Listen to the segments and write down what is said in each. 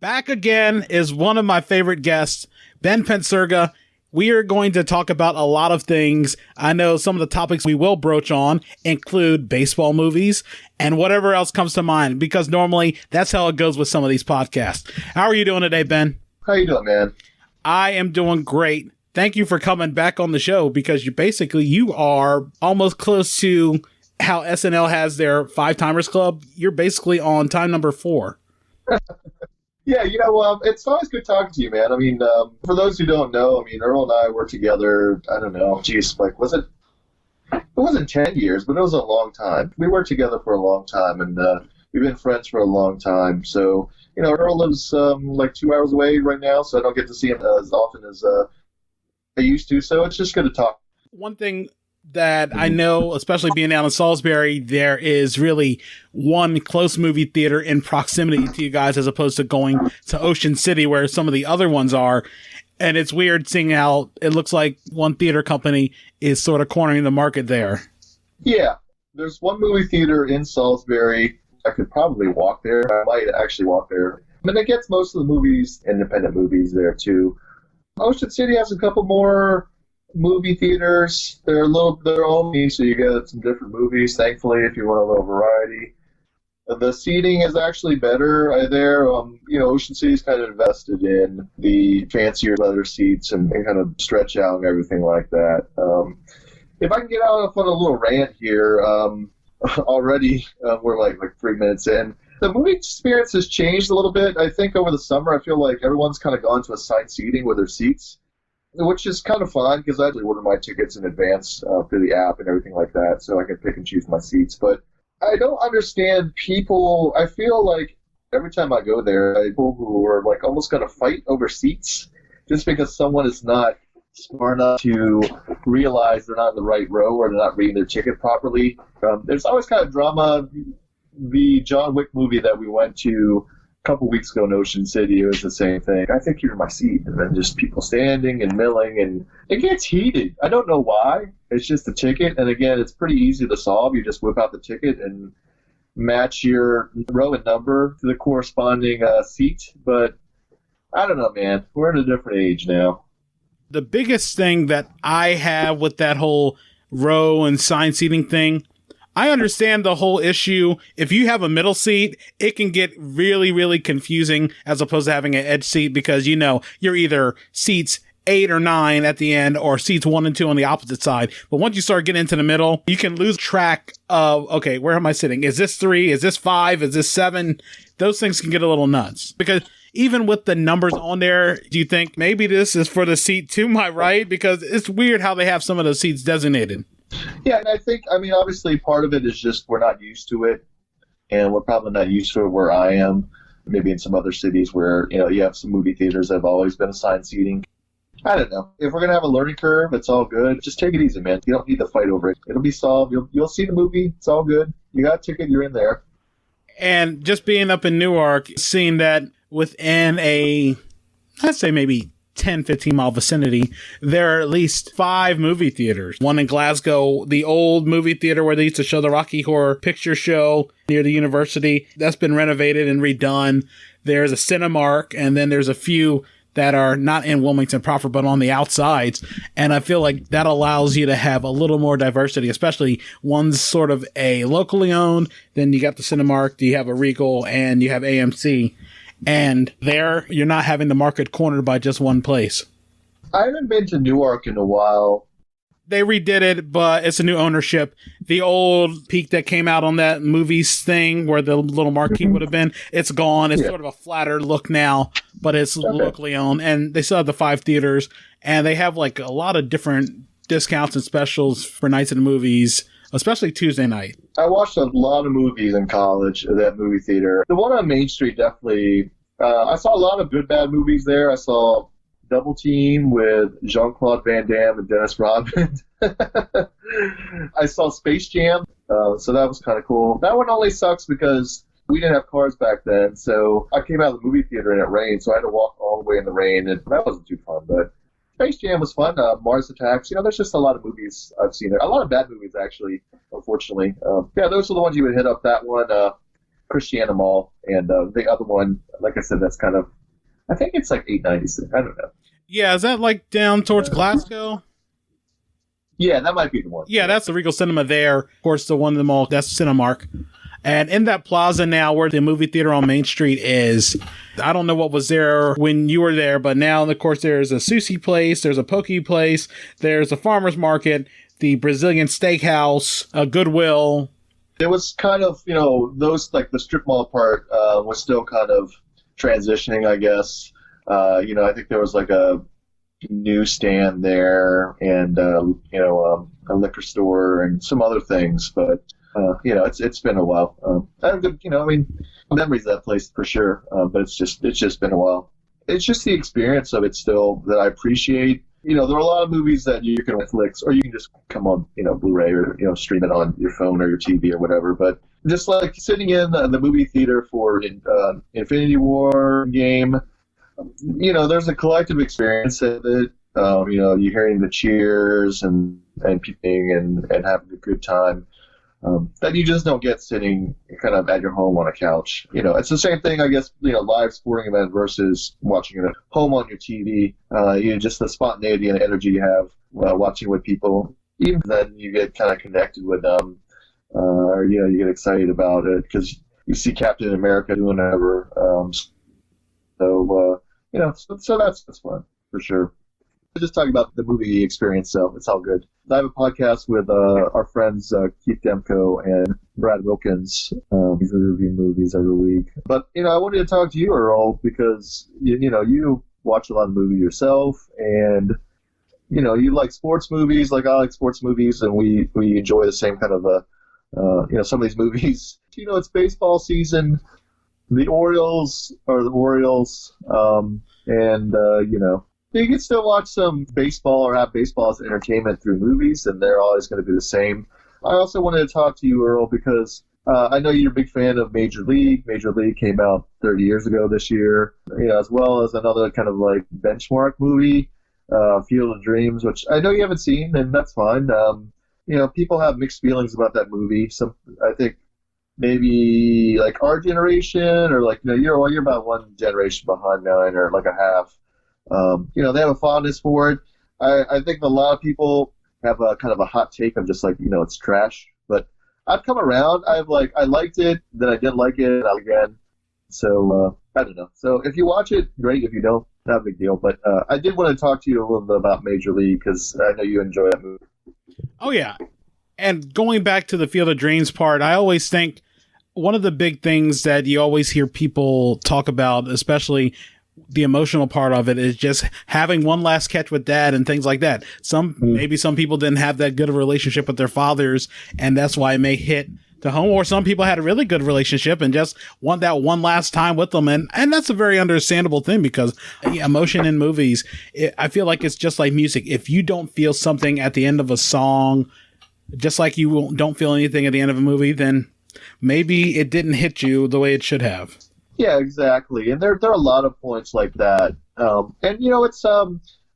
Back again is one of my favorite guests, Ben Penserga. We are going to talk about a lot of things. I know some of the topics we will broach on include baseball movies and whatever else comes to mind, because normally that's how it goes with some of these podcasts. How are you doing today, Ben? How you doing, man? I am doing great. Thank you for coming back on the show, because you are almost close to how SNL has their Five Timers Club. You're basically on time number 4. Yeah, it's always good talking to you, man. I mean, for those who don't know, Earl and I worked together, I don't know, it wasn't 10 years, but it was a long time. We worked together for a long time, and we've been friends for a long time. So, Earl lives like 2 hours away right now, so I don't get to see him as often as I used to, so it's just good to talk. One thing that I know, especially being down in Salisbury, there is really one close movie theater in proximity to you guys, as opposed to going to Ocean City where some of the other ones are. And it's weird seeing how it looks like one theater company is sort of cornering the market there. Yeah, there's one movie theater in Salisbury. I could probably walk there. I might actually walk there. It gets most of the movies, independent movies, there too. Ocean City has a couple more movie theaters. They're only, so you get some different movies, thankfully, if you want a little variety. The seating is actually better there. Ocean City's kind of invested in the fancier leather seats and kind of stretch out and everything like that. If I can get out on a little rant here, already we're like 3 minutes in. The movie experience has changed a little bit. I think over the summer, I feel like everyone's kind of gone to assigned seating with their seats, which is kind of fun because I actually order my tickets in advance through the app and everything like that, so I can pick and choose my seats. But I don't understand people. I feel like every time I go there, people who are like almost going to fight over seats just because someone is not smart enough to realize they're not in the right row or they're not reading their ticket properly. There's always kind of drama. The John Wick movie that we went to a couple weeks ago in Ocean City, it was the same thing. I think you're in my seat, and then just people standing and milling, and it gets heated. I don't know why. It's just a ticket, and again, it's pretty easy to solve. You just whip out the ticket and match your row and number to the corresponding seat. But I don't know, man. We're in a different age now. The biggest thing that I have with that whole row and sign seating thing, I understand the whole issue. If you have a middle seat, it can get really, really confusing as opposed to having an edge seat, because you're either seats 8 or 9 at the end or seats 1 and 2 on the opposite side. But once you start getting into the middle, you can lose track of, okay, where am I sitting? Is this 3? Is this 5? Is this 7? Those things can get a little nuts, because even with the numbers on there, do you think maybe this is for the seat to my right? Because it's weird how they have some of those seats designated. Yeah, and I think, obviously part of it is just we're not used to it, and we're probably not used to it where I am. Maybe in some other cities where, you have some movie theaters that have always been assigned seating. I don't know. If we're going to have a learning curve, it's all good. Just take it easy, man. You don't need to fight over it. It'll be solved. You'll see the movie. It's all good. You got a ticket. You're in there. And just being up in Newark, seeing that within I'd say maybe 10, 15 mile vicinity, there are at least 5 movie theaters. One in Glasgow, the old movie theater where they used to show the Rocky Horror Picture Show near the university, that's been renovated and redone. There's a Cinemark, and then there's a few that are not in Wilmington proper, but on the outsides. And I feel like that allows you to have a little more diversity, especially one's sort of a locally owned. Then you got the Cinemark, you have a Regal, and you have AMC. And there, you're not having the market cornered by just one place. I haven't been to Newark in a while. They redid it, but it's a new ownership. The old peak that came out on that movies thing where the little marquee would have been, it's gone. It's sort of a flatter look now, but it's locally owned. And they still have the 5 theaters, and they have like a lot of different discounts and specials for nights at the movies, especially Tuesday night. I watched a lot of movies in college at that movie theater. The one on Main Street definitely, I saw a lot of good, bad movies there. I saw Double Team with Jean-Claude Van Damme and Dennis Rodman. I saw Space Jam, so that was kind of cool. That one only sucks because we didn't have cars back then, so I came out of the movie theater and it rained, so I had to walk all the way in the rain, and that wasn't too fun, but Space Jam was fun. Mars Attacks, there's just a lot of movies I've seen there. A lot of bad movies, actually, unfortunately. Those are the ones you would hit up, that one. Christiana Mall, and the other one, like I said, that's kind of, I think it's like $8.96. I don't know. Yeah, is that like down towards Glasgow? Yeah, that might be the one. Yeah, that's the Regal Cinema there. Of course, the one in the mall, that's Cinemark. And in that plaza now where the movie theater on Main Street is, I don't know what was there when you were there, but now, of course, there's a sushi place, there's a poke place, there's a farmer's market, the Brazilian steakhouse, a Goodwill. It was kind of, those, like the strip mall part was still kind of transitioning, I guess. I think there was like a newsstand there and, a liquor store and some other things, but it's been a while. I have good, memories of that place for sure. But it's just been a while. It's just the experience of it still that I appreciate. There are a lot of movies that you can Netflix or you can just come on, Blu-ray or, stream it on your phone or your TV or whatever. But just like sitting in the movie theater for Infinity War game, there's a collective experience of it. You're hearing the cheers and peeping and having a good time. That you just don't get sitting kind of at your home on a couch. It's the same thing, I guess, live sporting event versus watching it at home on your TV. Just the spontaneity and energy you have watching with people. Even then, you get kind of connected with them. You get excited about it because you see Captain America doing whatever. So that's fun, for sure. Just talking about the movie experience, so it's all good. I have a podcast with our friends Keith Demko and Brad Wilkins. He's reviewing movies every week. But I wanted to talk to you, Earl, because you watch a lot of movies yourself, and you like sports movies, like I like sports movies, and we enjoy the same kind of some of these movies. It's baseball season. The Orioles are the Orioles, you can still watch some baseball or have baseball as entertainment through movies, and they're always going to be the same. I also wanted to talk to you, Earl, because I know you're a big fan of Major League. Major League came out 30 years ago this year, as well as another kind of like benchmark movie, Field of Dreams, which I know you haven't seen, and that's fine. People have mixed feelings about that movie. I think maybe like our generation, or like you're about one generation behind mine, or like a half. They have a fondness for it. I think a lot of people have a kind of a hot take of just like, it's trash. But I've come around. I liked it, then I didn't like it again. So I don't know. So if you watch it, great. If you don't, not a big deal. But I did want to talk to you a little bit about Major League because I know you enjoy that movie. Oh yeah, and going back to the Field of Dreams part, I always think one of the big things that you always hear people talk about, especially the emotional part of it, is just having one last catch with dad and things like that. Maybe some people didn't have that good of a relationship with their fathers, and that's why it may hit to home. Or some people had a really good relationship and just want that one last time with them. And that's a very understandable thing because emotion in movies, I feel like it's just like music. If you don't feel something at the end of a song, just like you don't feel anything at the end of a movie, then maybe it didn't hit you the way it should have. Yeah, exactly. And there are a lot of points like that. It's,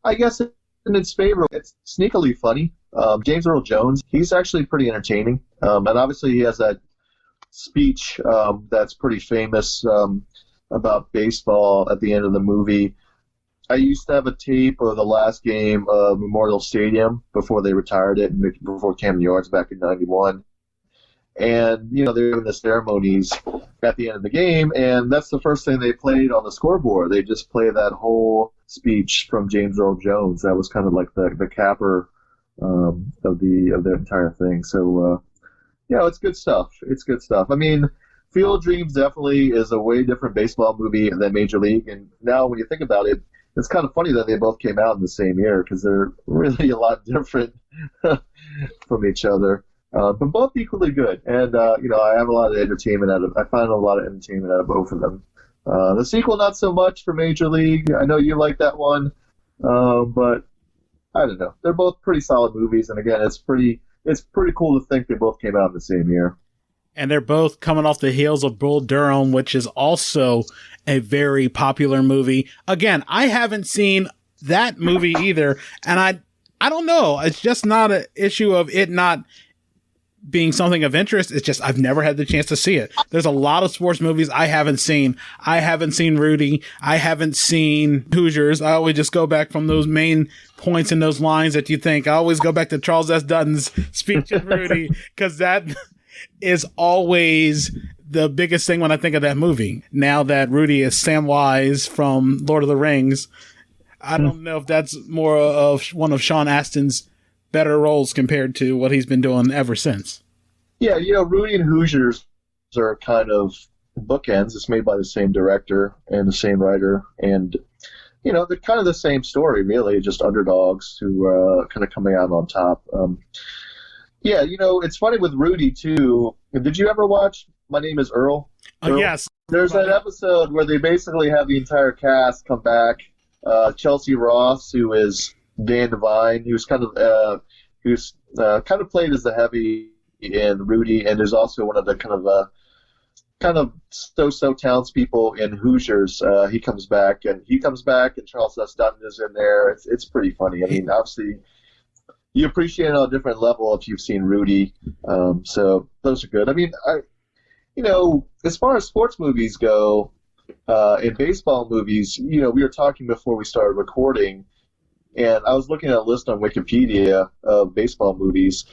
I guess in its favor, it's sneakily funny. James Earl Jones, he's actually pretty entertaining. And obviously he has that speech that's pretty famous about baseball at the end of the movie. I used to have a tape of the last game of Memorial Stadium before they retired it, before Camden Yards back in '91. And, they're having the ceremonies at the end of the game, and that's the first thing they played on the scoreboard. They just play that whole speech from James Earl Jones. That was kind of like the capper of the entire thing. So, it's good stuff. It's good stuff. I mean, Field of Dreams definitely is a way different baseball movie than Major League. And now when you think about it, it's kind of funny that they both came out in the same year because they're really a lot different from each other. But both equally good. And, I have a lot of entertainment I find a lot of entertainment out of both of them. The sequel, not so much for Major League. I know you like that one. But I don't know. They're both pretty solid movies. And again, it's pretty cool to think they both came out in the same year. And they're both coming off the heels of Bull Durham, which is also a very popular movie. Again, I haven't seen that movie either. And I don't know. It's just not an issue of it not being something of interest. It's just I've never had the chance to see it. There's a lot of sports movies I haven't seen. I haven't seen Rudy. I haven't seen Hoosiers. I always just go back from those main points in those lines that you think. I always go back to Charles S. Dutton's speech in Rudy, because that is always the biggest thing when I think of that movie. Now that Rudy is Samwise from Lord of the Rings, I don't know if that's more of one of Sean Astin's better roles compared to what he's been doing ever since. Yeah, Rudy and Hoosiers are kind of bookends. It's made by the same director and the same writer, and they're kind of the same story, really, just underdogs who are kind of coming out on top. It's funny with Rudy too. Did you ever watch My Name is Earl? Yes. There's that episode where they basically have the entire cast come back. Kelsey Ross, who is Dan Devine, who's kind of played as the heavy in Rudy, and there's also one of the kind of so townspeople in Hoosiers. He comes back, and Charles S. Dutton is in there. It's pretty funny. I mean, obviously, you appreciate it on a different level if you've seen Rudy. So those are good. I mean, as far as sports movies go, in baseball movies, we were talking before we started recording, and I was looking at a list on Wikipedia of baseball movies,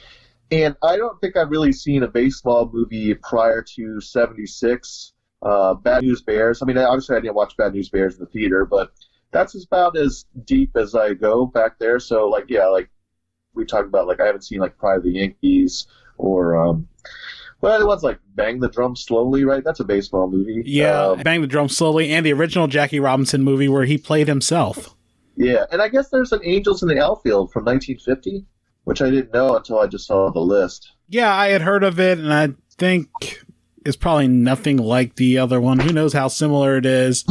and I don't think I've really seen a baseball movie prior to '76. Bad News Bears. I mean, obviously I didn't watch Bad News Bears in the theater, but that's about as deep as I go back there. So, we talked about, I haven't seen, Pride of the Yankees or, what are the ones like Bang the Drum Slowly, right? That's a baseball movie. Yeah, Bang the Drum Slowly, and the original Jackie Robinson movie where he played himself. Yeah, and I guess there's an Angels in the Outfield from 1950, which I didn't know until I just saw the list. Yeah, I had heard of it, and I think it's probably nothing like the other one. Who knows how similar it is?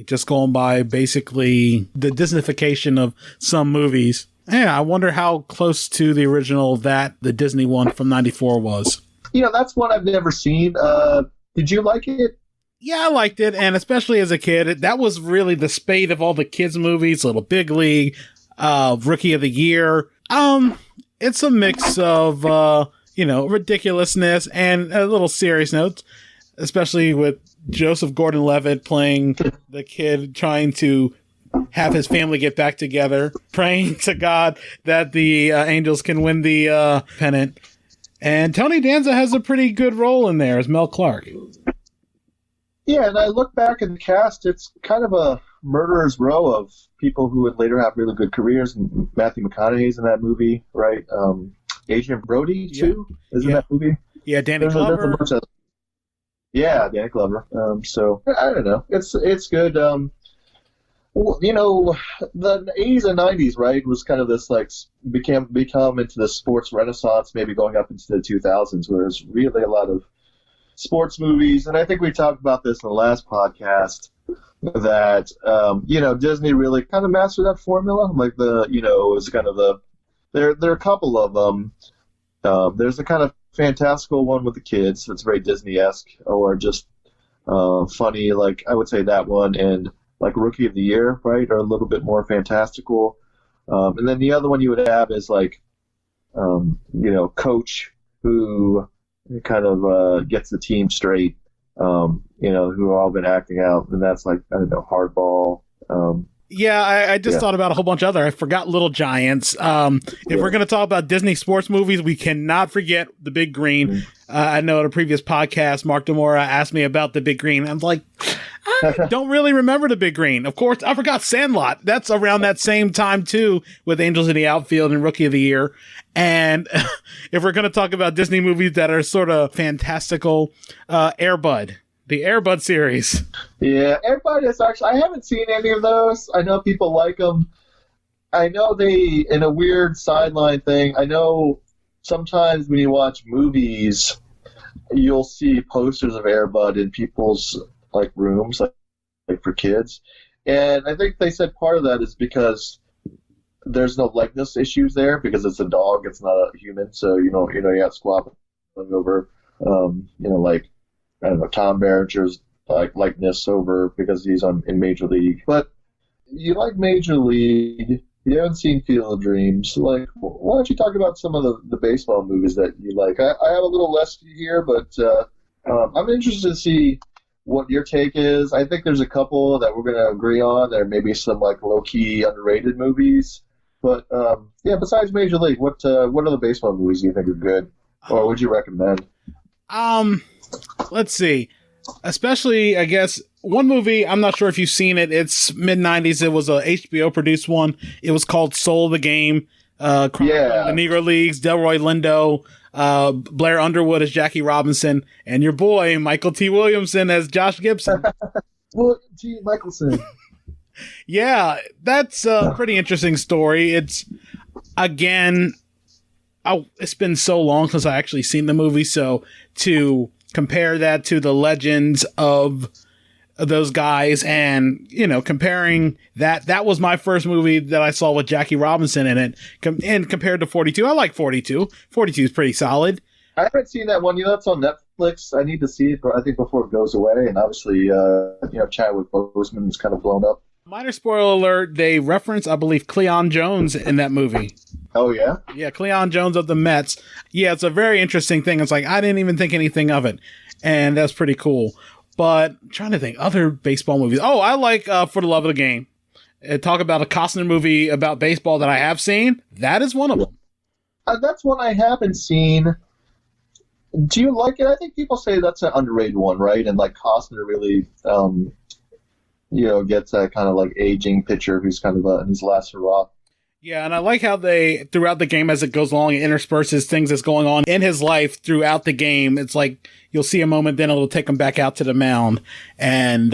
Just going by basically the Disneyfication of some movies. Yeah, I wonder how close to the original that the Disney one from '94 was. That's one I've never seen. Did you like it? Yeah, I liked it, and especially as a kid, that was really the spate of all the kids' movies. Little Big League, Rookie of the Year. It's a mix of ridiculousness and a little serious notes, especially with Joseph Gordon-Levitt playing the kid trying to have his family get back together, praying to God that the Angels can win the pennant. And Tony Danza has a pretty good role in there as Mel Clark. Yeah, and I look back at the cast, it's kind of a murderer's row of people who would later have really good careers. And Matthew McConaughey's in that movie, right? Adrian Brody, too, is in that movie. Yeah, Danny Glover. Yeah, Danny Glover. So, I don't know. It's good. The 80s and 90s, right, was kind of this, become into the sports renaissance, maybe going up into the 2000s, where there's really a lot of sports movies. And I think we talked about this in the last podcast, that, Disney really kind of mastered that formula. It was kind of there are a couple of them. There's a kind of fantastical one with the kids that's very Disney-esque, or just funny, I would say that one, and Rookie of the Year, right, are a little bit more fantastical. And then the other one you would have is Coach, who kind of gets the team straight, who have all been acting out, and that's Hardball. Yeah, I just thought about a whole bunch of other. I forgot Little Giants. If we're going to talk about Disney sports movies, we cannot forget The Big Green. I know in a previous podcast, Mark Demora asked me about The Big Green. I'm like, I don't really remember The Big Green. Of course, I forgot Sandlot. That's around that same time, too, with Angels in the Outfield and Rookie of the Year. And if we're going to talk about Disney movies that are sort of fantastical, Air Bud. The Air Bud series. Yeah, Air Bud is actually, I haven't seen any of those. I know people like them. I know they, in a weird sideline thing, I know sometimes when you watch movies, you'll see posters of Air Bud in people's rooms, for kids. And I think they said part of that is because there's no likeness issues there, because it's a dog, it's not a human. So, you have squabbling over, I don't know, Tom Berenger's likeness over because he's in Major League. But you like Major League, You haven't seen Field of Dreams. Like, why don't you talk about some of the baseball movies that you like? I have a little list here, but I'm interested to see what your take is. I think there's a couple that we're going to agree on. There may be some like low-key underrated movies. But, yeah, besides Major League, what other baseball movies do you think are good? Or would you recommend? Let's see. Especially, I guess, one movie, I'm not sure if you've seen it. It's mid-90s. It was a HBO-produced one. It was called Soul of the Game. The Negro Leagues, Delroy Lindo, Blair Underwood as Jackie Robinson, and your boy, Michael T. Williamson as Josh Gibson. William T. Michelson. Yeah, that's a pretty interesting story. It's, again, it's been so long since I actually seen the movie, so to compare that to the legends of those guys and, comparing that was my first movie that I saw with Jackie Robinson in it, and compared to 42, I like 42. 42 is pretty solid. I haven't seen that one. That's on Netflix. I need to see it, I think, before it goes away, and obviously, Chadwick Boseman is kind of blown up. Minor spoiler alert, they reference, I believe, Cleon Jones in that movie. Oh, yeah? Yeah, Cleon Jones of the Mets. Yeah, it's a very interesting thing. It's like, I didn't even think anything of it. And that's pretty cool. But I'm trying to think, other baseball movies. Oh, I like For the Love of the Game. Talk about a Costner movie about baseball that I have seen. That is one of them. That's one I haven't seen. Do you like it? I think people say that's an underrated one, right? And like Costner really... gets that kind of like aging pitcher who's kind of in his last hurrah. Yeah, and I like how they, throughout the game as it goes along, it intersperses things that's going on in his life throughout the game. It's like you'll see a moment, then it'll take him back out to the mound. And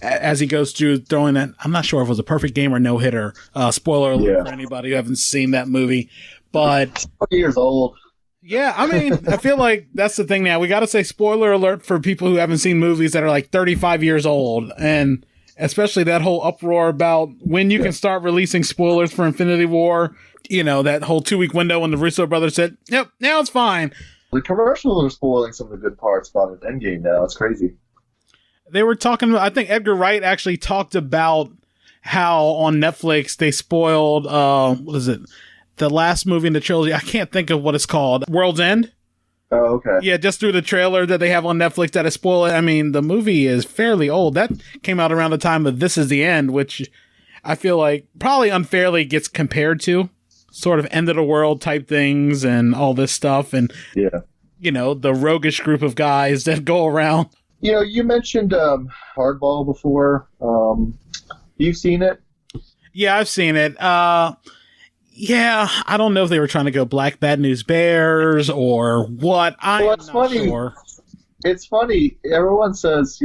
as he goes through throwing that, I'm not sure if it was a perfect game or no-hitter. Spoiler alert for anybody who haven't seen that movie. But 20 years old. Yeah, I mean, I feel like that's the thing now. We got to say spoiler alert for people who haven't seen movies that are like 35 years old. And especially that whole uproar about when you can start releasing spoilers for Infinity War. That whole 2-week window when the Russo brothers said, yep, now it's fine. The commercials are spoiling some of the good parts about Endgame now. It's crazy. They were talking, I think Edgar Wright actually talked about how on Netflix they spoiled, what is it? The last movie in the trilogy, I can't think of what it's called. World's End? Oh, okay. Yeah, just through the trailer that they have on Netflix that is spoiled. I mean, the movie is fairly old. That came out around the time of This Is the End, which I feel like probably unfairly gets compared to sort of end of the world type things and all this stuff. And, the roguish group of guys that go around. You mentioned Hardball before. You've seen it? Yeah, I've seen it. Yeah, I don't know if they were trying to go Black Bad News Bears or what. I'm not sure. It's funny. Everyone says,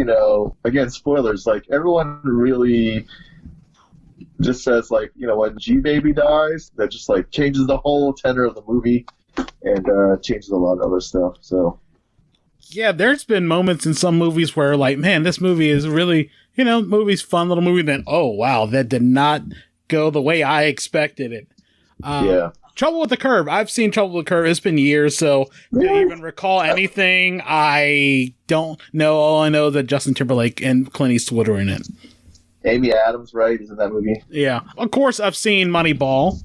again, spoilers, like everyone really just says like, when G-Baby dies, that just like changes the whole tenor of the movie and changes a lot of other stuff. So yeah, there's been moments in some movies where like, man, this movie is really, movie's fun little movie. Then, oh wow, that did not go the way I expected it. Trouble with the Curve. I've seen Trouble with the Curve. It's been years, so to even recall anything, I don't know. All I know that Justin Timberlake and Clint Eastwood are in it. Amy Adams, right, is in that movie. Yeah. Of course, I've seen Moneyball.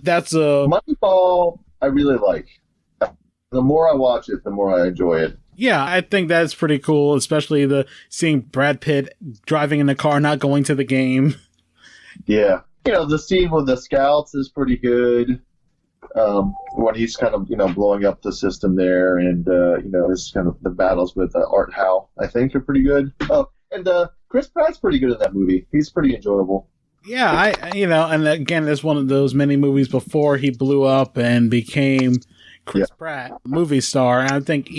That's a... Moneyball, I really like. The more I watch it, the more I enjoy it. Yeah, I think that's pretty cool, especially seeing Brad Pitt driving in the car, not going to the game. Yeah. The scene with the scouts is pretty good. When he's kind of, blowing up the system there, and his kind of the battles with Art Howe, I think, are pretty good. Oh, and Chris Pratt's pretty good in that movie. He's pretty enjoyable. Yeah, and again, it's one of those many movies before he blew up and became Chris Pratt, movie star. And I think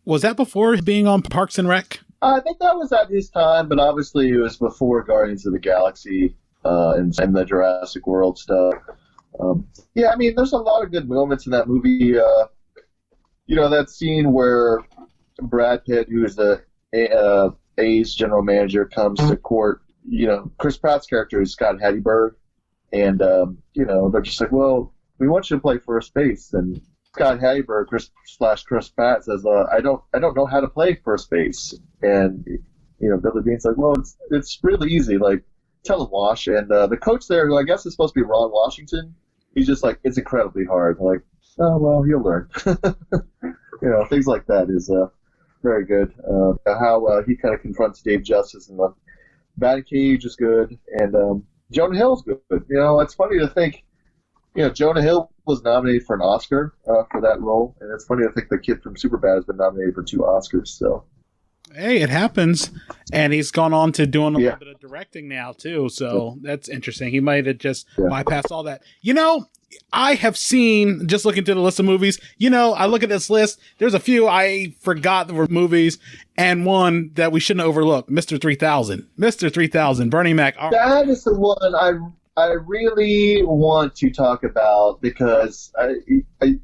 was that before being on Parks and Rec? I think that was at his time, but obviously it was before Guardians of the Galaxy and the Jurassic World stuff. There's a lot of good moments in that movie. That scene where Brad Pitt, who is the A's general manager, comes to court. Chris Pratt's character is Scott Hatteberg, and they're just like, well, we want you to play first base, and Scott Hatteberg, Chris Pratt says, I don't know how to play first base, and Billy Bean's like, well, it's really easy. Like, tell him wash. And the coach there, who I guess is supposed to be Ron Washington, he's just like, it's incredibly hard. I'm like, oh, well, you'll learn. Things like that is very good. How he kind of confronts Dave Justice in the batting cage is good. And Jonah Hill's good. It's funny to think, Jonah Hill was nominated for an Oscar for that role. And it's funny to think the kid from Superbad has been nominated for 2 Oscars. So. Hey, it happens. And he's gone on to doing a little bit of directing now, too. So that's interesting. He might have just bypassed all that. I have seen, just looking through the list of movies, I look at this list. There's a few I forgot that were movies, and one that we shouldn't overlook, Mr. 3000. Mr. 3000, Bernie Mac. That is the one I really want to talk about because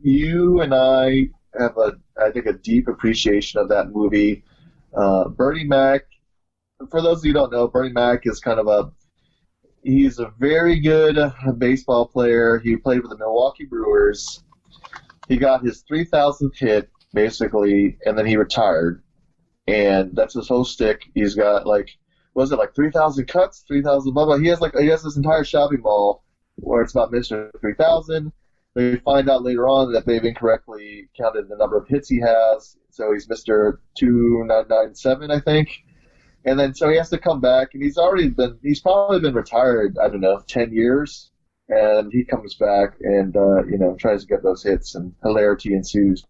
you and I have I think a deep appreciation of that movie. Bernie Mac, for those of you who don't know, Bernie Mac is he's a very good baseball player. He played with the Milwaukee Brewers. He got his 3,000th hit, basically, and then he retired. And that's his whole shtick. He's got 3,000 cuts, 3,000 blah blah. He has this entire shopping mall where it's about Mr. 3000. They find out later on that they've incorrectly counted the number of hits he has, so he's Mr. 2997, I think. And then so he has to come back, and he's probably been retired, I don't know, 10 years, and he comes back and tries to get those hits, and hilarity ensues.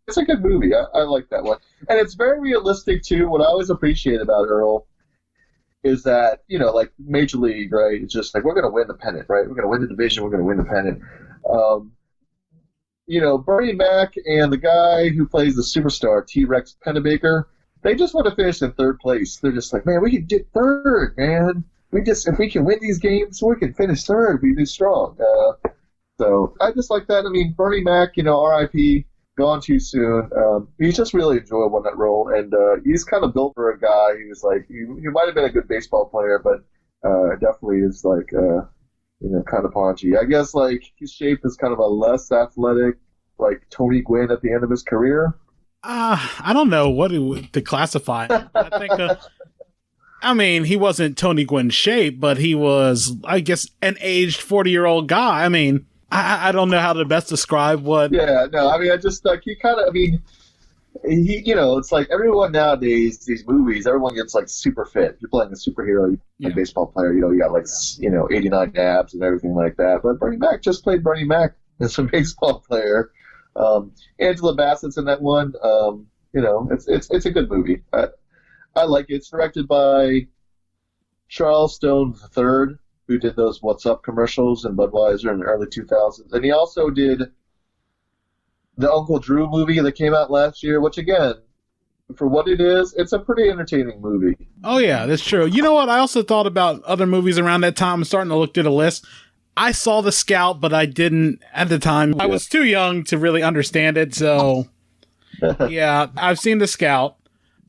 It's a good movie. I like that one, and it's very realistic too. What I always appreciate about Earl is that like Major League, right? It's just like we're going to win the pennant, right? We're going to win the division. We're going to win the pennant. Bernie Mac and the guy who plays the superstar T-Rex Pennebaker, they just want to finish in 3rd place. They're just like, man, we can get 3rd, man. If we can win these games, we can finish 3rd. We do strong. So I just like that. I mean, Bernie Mac, R.I.P. Gone too soon. He's just really enjoyable in that role, and he's kind of built for a guy who's like, he might have been a good baseball player, but definitely is like, kind of paunchy. I guess his shape is kind of a less athletic, like Tony Gwynn at the end of his career. I don't know what to classify. I think, he wasn't Tony Gwynn shape, but he was, I guess, an aged 40-year-old guy. I mean, I don't know how to best describe what. Yeah, no, I just he kind of, he, it's like everyone nowadays, these movies, everyone gets super fit. You're playing a superhero, you're a baseball player, you got 89 abs and everything like that. But Bernie Mac just played Bernie Mac as a baseball player. Angela Bassett's in that one. It's a good movie. I like it. It's directed by Charles Stone III, who did those What's Up commercials in Budweiser in the early 2000s. And he also did the Uncle Drew movie that came out last year, which, again, for what it is, it's a pretty entertaining movie. Oh, yeah, that's true. You know what? I also thought about other movies around that time. I'm starting to look through the list. I saw The Scout, but I didn't at the time. I was too young to really understand it, so yeah, I've seen The Scout.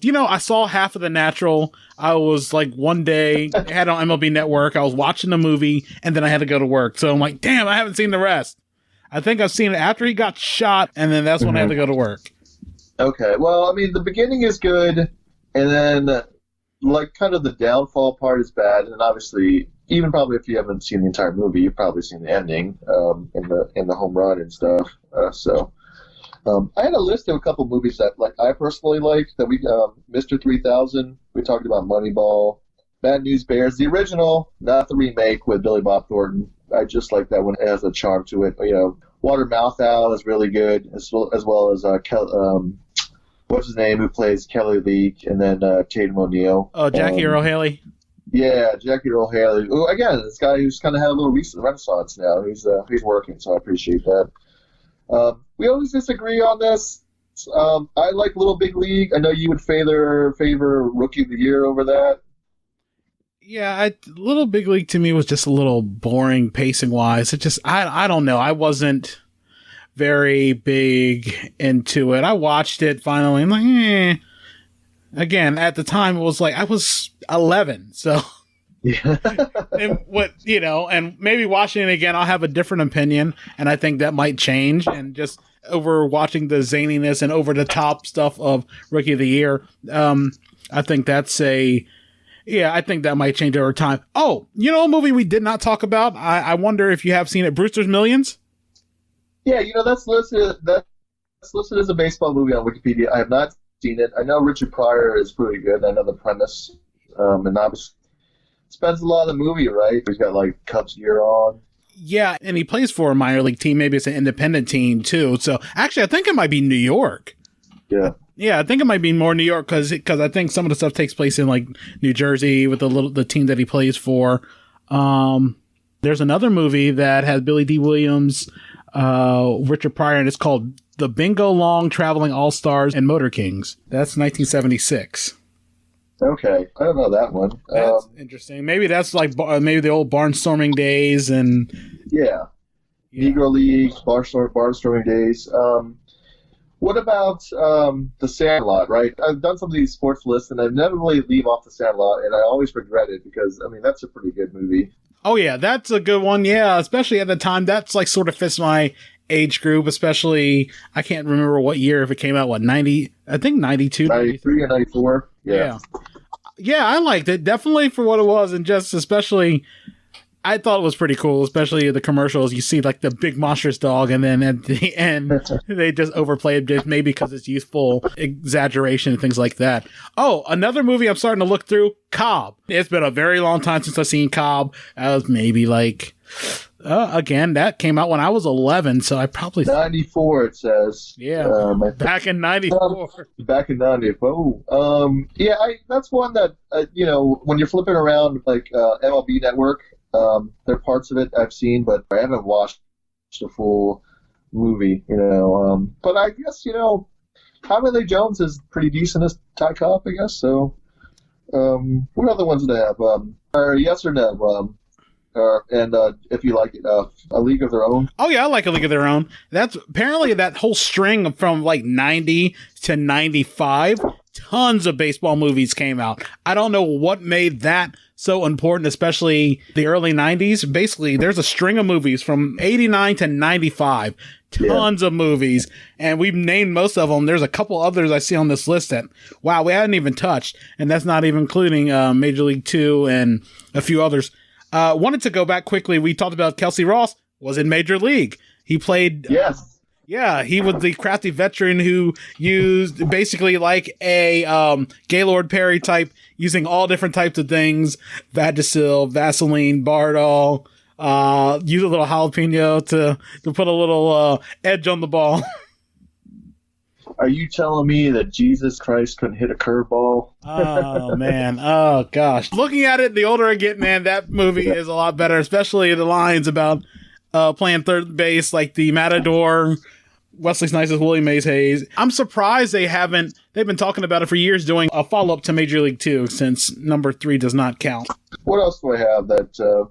I saw half of The Natural. I was one day, I had it on MLB Network. I was watching the movie, and then I had to go to work. So I'm like, damn, I haven't seen the rest. I think I've seen it after he got shot, and then that's when I had to go to work. Okay, well, the beginning is good, and then, kind of the downfall part is bad, and obviously, even probably if you haven't seen the entire movie, you've probably seen the ending, in the home run and stuff. I had a list of a couple movies that I personally liked. That Mr. 3000. We talked about Moneyball, Bad News Bears, the original, not the remake with Billy Bob Thornton. I just like that one. It has a charm to it. Water Mouth Owl is really good, as well as what's his name, who plays Kelly Leak, and then Tatum O'Neal. Oh, Jackie Earle Haley. Yeah, Jackie Earle Haley. Who, again, this guy who's kind of had a little recent renaissance now. He's working, so I appreciate that. We always disagree on this. I like Little Big League. I know you would favor Rookie of the Year over that. Yeah, Little Big League to me was just a little boring pacing wise. It just, I don't know. I wasn't very big into it. I watched it finally. I'm like, eh. Again, at the time it was I was 11, so. Yeah. and maybe watching it again, I'll have a different opinion, and I think that might change. And just over watching the zaniness and over the top stuff of Rookie of the Year, I think that's Yeah, I think that might change over time. Oh, you know a movie we did not talk about? I wonder if you have seen it, Brewster's Millions? Yeah, that's listed as a baseball movie on Wikipedia. I have not seen it. I know Richard Pryor is pretty good. I know the premise. And obviously spends a lot of the movie, right? He's got like Cubs gear on. Yeah, and he plays for a minor league team. Maybe it's an independent team too. So actually, I think it might be New York. Yeah. Yeah, I think it might be more New York because I think some of the stuff takes place in like New Jersey with the team that he plays for. There's another movie that has Billy D. Williams, Richard Pryor, and it's called The Bingo Long Traveling All-Stars and Motor Kings. That's 1976. Okay, I don't know that one. That's interesting. Maybe that's like maybe the old barnstorming days and Negro League, barnstorming days. What about the Sandlot? Right, I've done some of these sports lists, and I never really leave off the Sandlot, and I always regret it because that's a pretty good movie. Oh yeah, that's a good one. Yeah, especially at the time, that's like sort of fits my age group, especially I can't remember what year if it came out. What 90? I think 92, 93 or 94. Yeah, I liked it definitely for what it was, and just especially, I thought it was pretty cool. Especially the commercials, you see like the big monstrous dog, and then at the end they just overplay it, just maybe because it's youthful exaggeration and things like that. Oh, another movie I'm starting to look through, Cobb. It's been a very long time since I've seen Cobb. I was maybe like. Again, that came out when I was 11, so I probably 94. It says, back in 94. Back in 94. That's one that when you're flipping around like MLB Network, there are parts of it I've seen, but I haven't watched the full movie. But I guess Tommy Lee Jones is pretty decent as Ty Cobb, I guess. So, what other ones do they have? Or yes or no? And if you like it, A League of Their Own. Oh yeah, I like A League of Their Own. That's apparently that whole string from like 90 to 95. Tons of baseball movies came out. I don't know what made that so important, especially the early 90s. Basically, there's a string of movies from 89 to 95. Tons of movies. And we've named most of them. There's a couple others I see on this list that, wow, we hadn't even touched. And that's not even including Major League 2 and a few others. Wanted to go back quickly. We talked about Kelsey Ross was in Major League. He played. Yes. He was the crafty veteran who used basically like a Gaylord Perry type, using all different types of things: Vagisil, Vaseline, Bardol. Use a little jalapeno to put a little edge on the ball. Are you telling me that Jesus Christ couldn't hit a curveball? Oh, man. Oh, gosh. Looking at it, the older I get, man, that movie is a lot better, especially the lines about playing third base, like the Matador, Wesley Snipes as Willie Mays Hayes. I'm surprised they've been talking about it for years, doing a follow-up to Major League 2, since number 3 does not count. What else do I have that,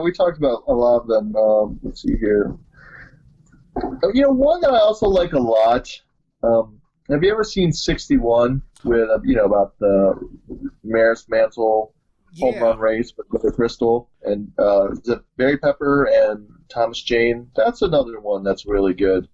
we talked about a lot of them. Let's see here. One that I also like a lot. Have you ever seen 61 with about the Maris Mantle home run race with the Crystal and is it Barry Pepper and Thomas Jane? That's another one that's really good.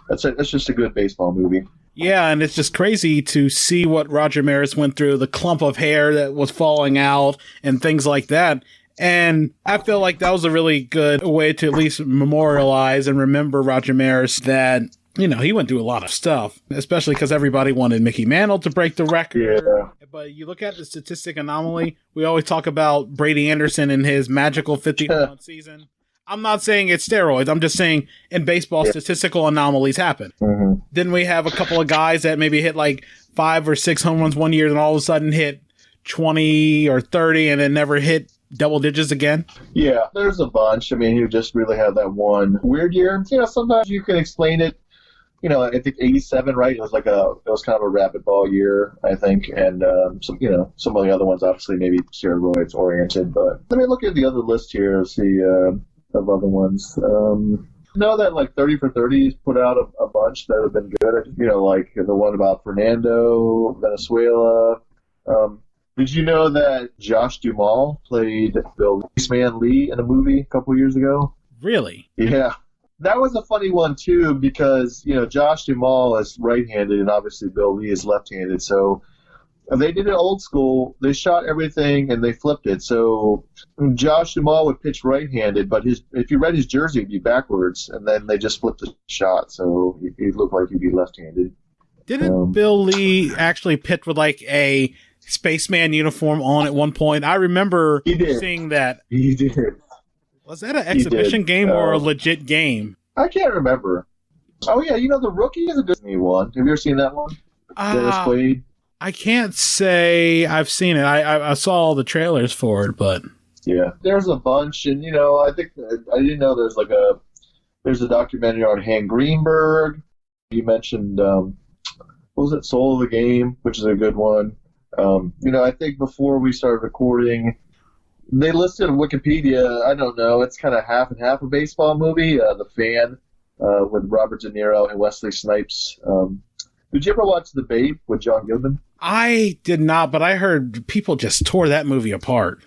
That's just a good baseball movie. Yeah, and it's just crazy to see what Roger Maris went through, the clump of hair that was falling out and things like that. And I feel like that was a really good way to at least memorialize and remember Roger Maris, that he went through a lot of stuff, especially because everybody wanted Mickey Mantle to break the record. Yeah. But you look at the statistic anomaly, we always talk about Brady Anderson and his magical 50-home season. I'm not saying it's steroids. I'm just saying in baseball, statistical anomalies happen. Mm-hmm. Then we have a couple of guys that maybe hit like 5 or 6 home runs one year and all of a sudden hit 20 or 30 and then never hit double digits again. Yeah, there's a bunch. I mean, you just really have that one weird year. Sometimes you can explain it. I think 87, right? It was kind of a rapid ball year, I think, and some of the other ones obviously maybe steroids oriented. But let me look at the other list here, see of other ones. Know that like 30 for 30's put out a bunch that have been good. Like the one about Fernando Venezuela. Did you know that Josh Duhamel played Bill Policeman Lee in a movie a couple years ago? Really? Yeah. That was a funny one, too, because, Josh Duhamel is right-handed and obviously Bill Lee is left-handed. So They did it old school. They shot everything and they flipped it. So Josh Duhamel would pitch right-handed, but if you read his jersey, it'd be backwards, and then they just flipped the shot, so he'd look like he'd be left-handed. Didn't Bill Lee actually pitch with like a spaceman uniform on at one point? I remember seeing that. He did. Was that an exhibition game or a legit game? I can't remember. Oh, yeah, The Rookie is a Disney one. Have you ever seen that one? Dennis Quaid? I can't say I've seen it. I saw all the trailers for it, but... Yeah, there's a bunch, and, I think... I didn't know there's a documentary on Han Greenberg. You mentioned, what was it, Soul of the Game, which is a good one. I think before we started recording... They listed on Wikipedia, I don't know, it's kind of half and half a baseball movie, The Fan, with Robert De Niro and Wesley Snipes. Did you ever watch The Babe with John Goodman? I did not, but I heard people just tore that movie apart.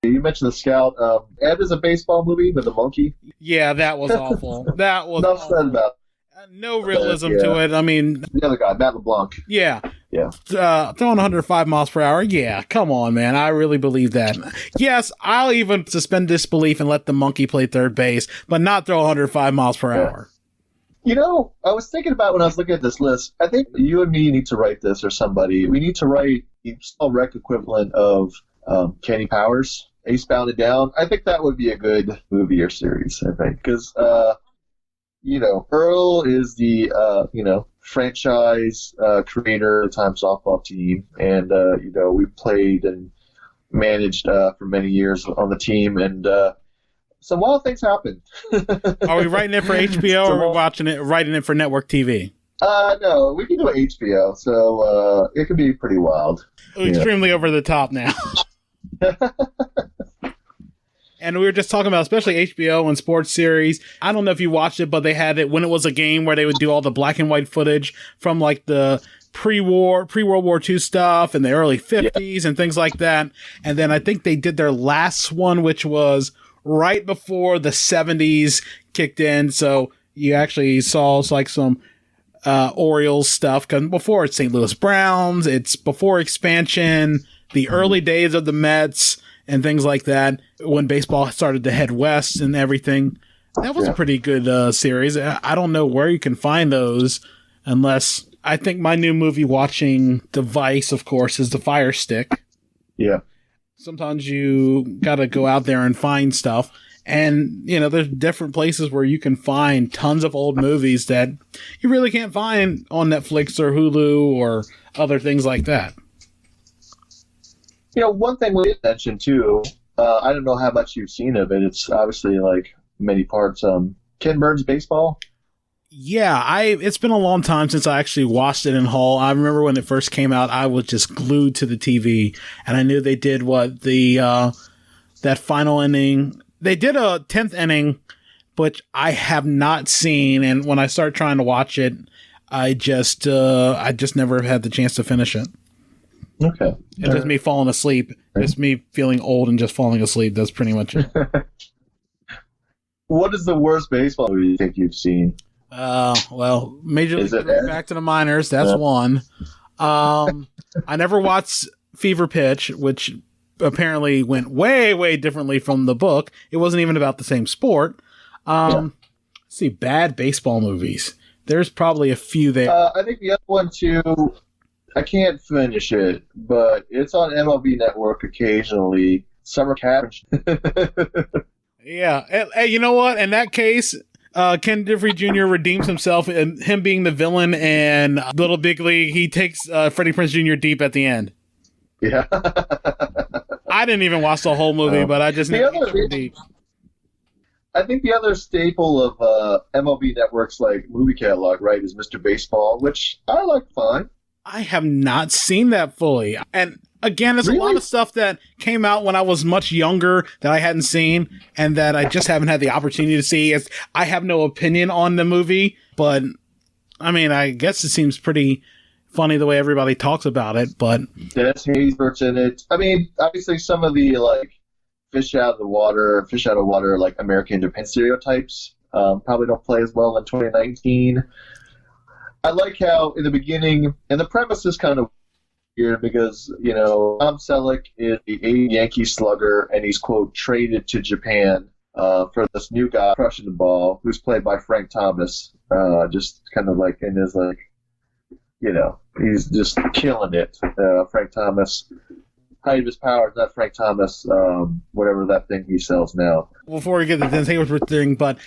You mentioned The Scout. Ed is a baseball movie with a monkey. Yeah, that was awful. That was enough said about no realism to it. I mean... The other guy, Matt LeBlanc. Yeah. Yeah. Throwing 105 miles per hour. Yeah, come on, man. I really believe that. Yes, I'll even suspend disbelief and let the monkey play third base, but not throw 105 miles per hour. I was thinking about when I was looking at this list, I think you and me need to write this, or somebody. We need to write the small rec equivalent of Kenny Powers, Eastbound and Down. I think that would be a good movie or series, I think. Because, Earl is the, franchise creator of the time softball team. And, we played and managed for many years on the team. And, some wild things happened. Are we writing it for HBO or are we writing it for network TV? No, we can do HBO, so it could be pretty wild. Extremely over the top now. And we were just talking about, especially HBO and sports series. I don't know if you watched it, but they had it when it was a game where they would do all the black and white footage from like the pre-World War II stuff in the early 50s and things like that. And then I think they did their last one, which was right before the 70s kicked in. So you actually saw like some Orioles stuff. Because before it's St. Louis Browns, it's before expansion, the early days of the Mets and things like that, when baseball started to head west and everything. That was a pretty good series. I don't know where you can find those unless... I think my new movie watching device, of course, is the Fire Stick. Yeah. Sometimes you got to go out there and find stuff. And, there's different places where you can find tons of old movies that you really can't find on Netflix or Hulu or other things like that. One thing we didn't mention, too, I don't know how much you've seen of it. It's obviously, like, many parts. Ken Burns' Baseball? Yeah, it's been a long time since I actually watched it in whole. I remember when it first came out, I was just glued to the TV, and I knew they did that final inning. They did a 10th inning, which I have not seen, and when I started trying to watch it, I just never had the chance to finish it. Okay. It's just me falling asleep. It's me feeling old and just falling asleep. That's pretty much it. What is the worst baseball movie you think you've seen? Well, Major League Back to the Minors, that's one. I never watched Fever Pitch, which apparently went way, way differently from the book. It wasn't even about the same sport. Let's see, bad baseball movies. There's probably a few there. I think the other one, too, I can't finish it, but it's on MLB Network occasionally. Summer Camp. Yeah. Hey, you know what? In that case... Ken Griffey Jr. redeems himself, and him being the villain and Little Big League, he takes Freddie Prinze Jr. deep at the end. Yeah. I didn't even watch the whole movie, but I just knew he deep. I think the other staple of MLB Network's like movie catalog, right, is Mr. Baseball, which I like fine. I have not seen that fully. And again, there's a lot of stuff that came out when I was much younger that I hadn't seen and that I just haven't had the opportunity to see. I have no opinion on the movie, but I mean, I guess it seems pretty funny the way everybody talks about it, but... Dennis Haysbert's in it. I mean, obviously some of the, like, fish out of water, like, American Independence stereotypes probably don't play as well in 2019. I like how in the beginning, and the premise is kind of weird because, Tom Selleck is the Yankee slugger, and he's, quote, traded to Japan for this new guy crushing the ball, who's played by Frank Thomas, just kind of like in his, he's just killing it. Frank Thomas, height of his powers, not Frank Thomas, whatever that thing he sells now. Before we get to the Taylor thing, but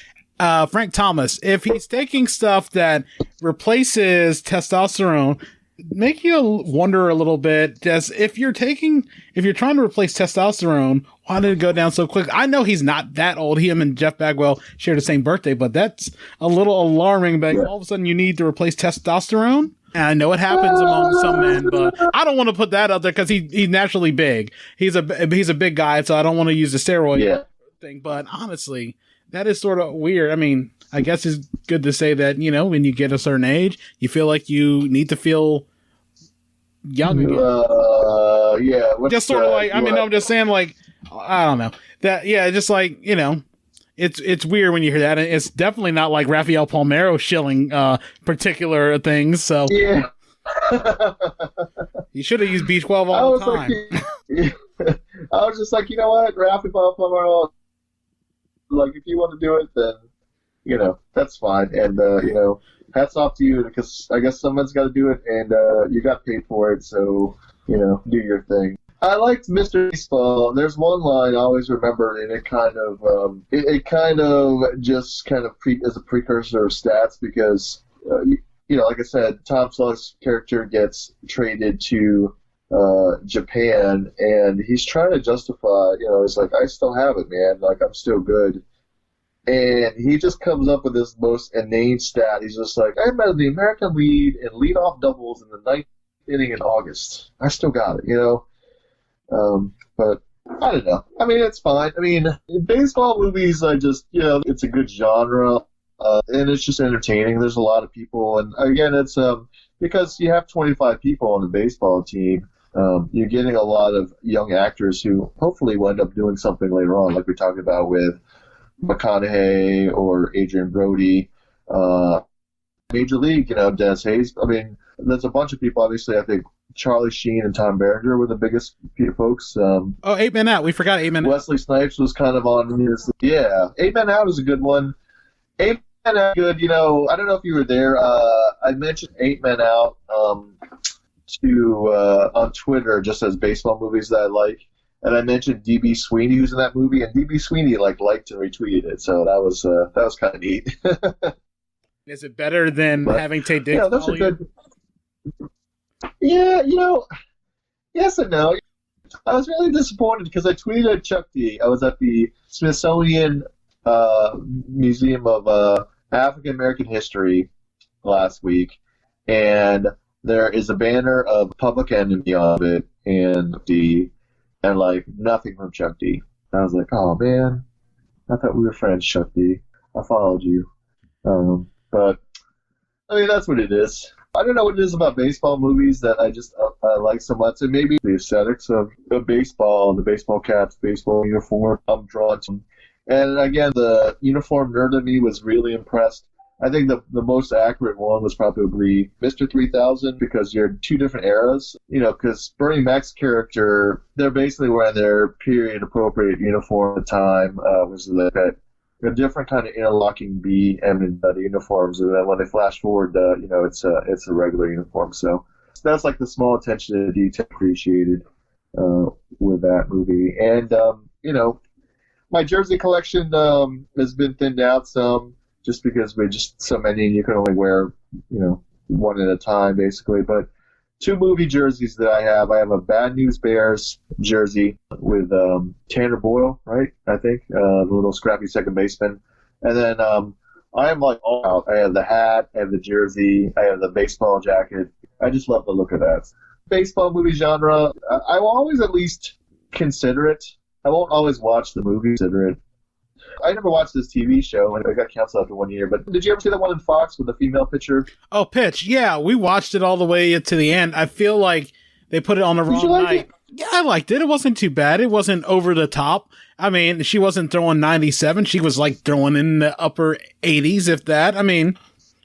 Frank Thomas, if he's taking stuff that replaces testosterone, make you wonder a little bit, if you're trying to replace testosterone, why did it go down so quick? I know he's not that old. Him and Jeff Bagwell share the same birthday, but that's a little alarming. But all of a sudden you need to replace testosterone. And I know it happens among some men, but I don't want to put that out there because he's naturally big. He's a big guy, so I don't want to use the steroid thing. But honestly, that is sort of weird. I mean, I guess it's good to say that, when you get a certain age, you feel like you need to feel young again. Just sort of like, I'm just saying, like, I don't know. That, just like, it's weird when you hear that. It's definitely not like Rafael Palmeiro shilling particular things. So yeah, you should have used B12 all the time. I was just like, you know what, Rafael Palmeiro, like, if you want to do it, then that's fine. And hats off to you, because I guess someone's got to do it, and you got paid for it, so do your thing. I liked Mr. Baseball. There's one line I always remember, and it kind of is a precursor of Stats, because like I said, Tom Selleck's character gets traded to Japan, and he's trying to justify, he's like, I still have it, man. Like, I'm still good. And he just comes up with this most inane stat. He's just like, I'm at the American lead in leadoff doubles in the ninth inning in August. I still got it, But I don't know. I mean, it's fine. I mean, in baseball movies, it's a good genre, and it's just entertaining. There's a lot of people, and again, it's because you have 25 people on the baseball team. You're getting a lot of young actors who hopefully will end up doing something later on, like we talked about with McConaughey or Adrian Brody. Major League, Dennis Hayes. I mean, there's a bunch of people. Obviously, I think Charlie Sheen and Tom Berenger were the biggest folks. 8 Men Out. We forgot 8 Men Out. Wesley Snipes was kind of on his. Yeah, 8 Men Out is a good one. 8 Men Out, good. I don't know if you were there. I mentioned 8 Men Out on Twitter just as baseball movies that I like. And I mentioned D.B. Sweeney, who's in that movie, and D.B. Sweeney liked and retweeted it, so that was kind of neat. Is it better than having Tate Diggs? Yeah, those are good. Yeah, yes and no. I was really disappointed because I tweeted at Chuck D. I was at the Smithsonian Museum of African American History last week, and there is a banner of Public Enemy on it, and like nothing from Chuck D. I was like, oh man, I thought we were friends, Chuck D. I followed you. But I mean, that's what it is. I don't know what it is about baseball movies that I like so much, and maybe the aesthetics of baseball, the baseball caps, baseball uniform, I'm drawn to. And again, the uniform nerd in me was really impressed. I think the most accurate one was probably Mr. 3000, because you're in two different eras. Because Bernie Mac's character, they're basically wearing their period-appropriate uniform at the time, which is a different kind of interlocking B and the uniforms. And then when they flash forward, it's a regular uniform. So that's like the small attention to detail appreciated with that movie. And, my jersey collection has been thinned out some, just because we're just so many, and you can only wear, one at a time, basically. But 2 movie jerseys that I have a Bad News Bears jersey with Tanner Boyle, right? I think the little scrappy second baseman. And then I am like all out. I have the hat, I have the jersey, I have the baseball jacket. I just love the look of that. Baseball movie genre, I will always at least consider it. I won't always watch the movie, consider it. I never watched this TV show, and it got canceled after 1 year. But did you ever see that one in Fox with the female pitcher? Oh, Pitch. Yeah, we watched it all the way to the end. I feel like they put it on the wrong night. Yeah, I liked it. It wasn't too bad. It wasn't over the top. I mean, she wasn't throwing 97. She was like throwing in the upper 80s, if that. I mean,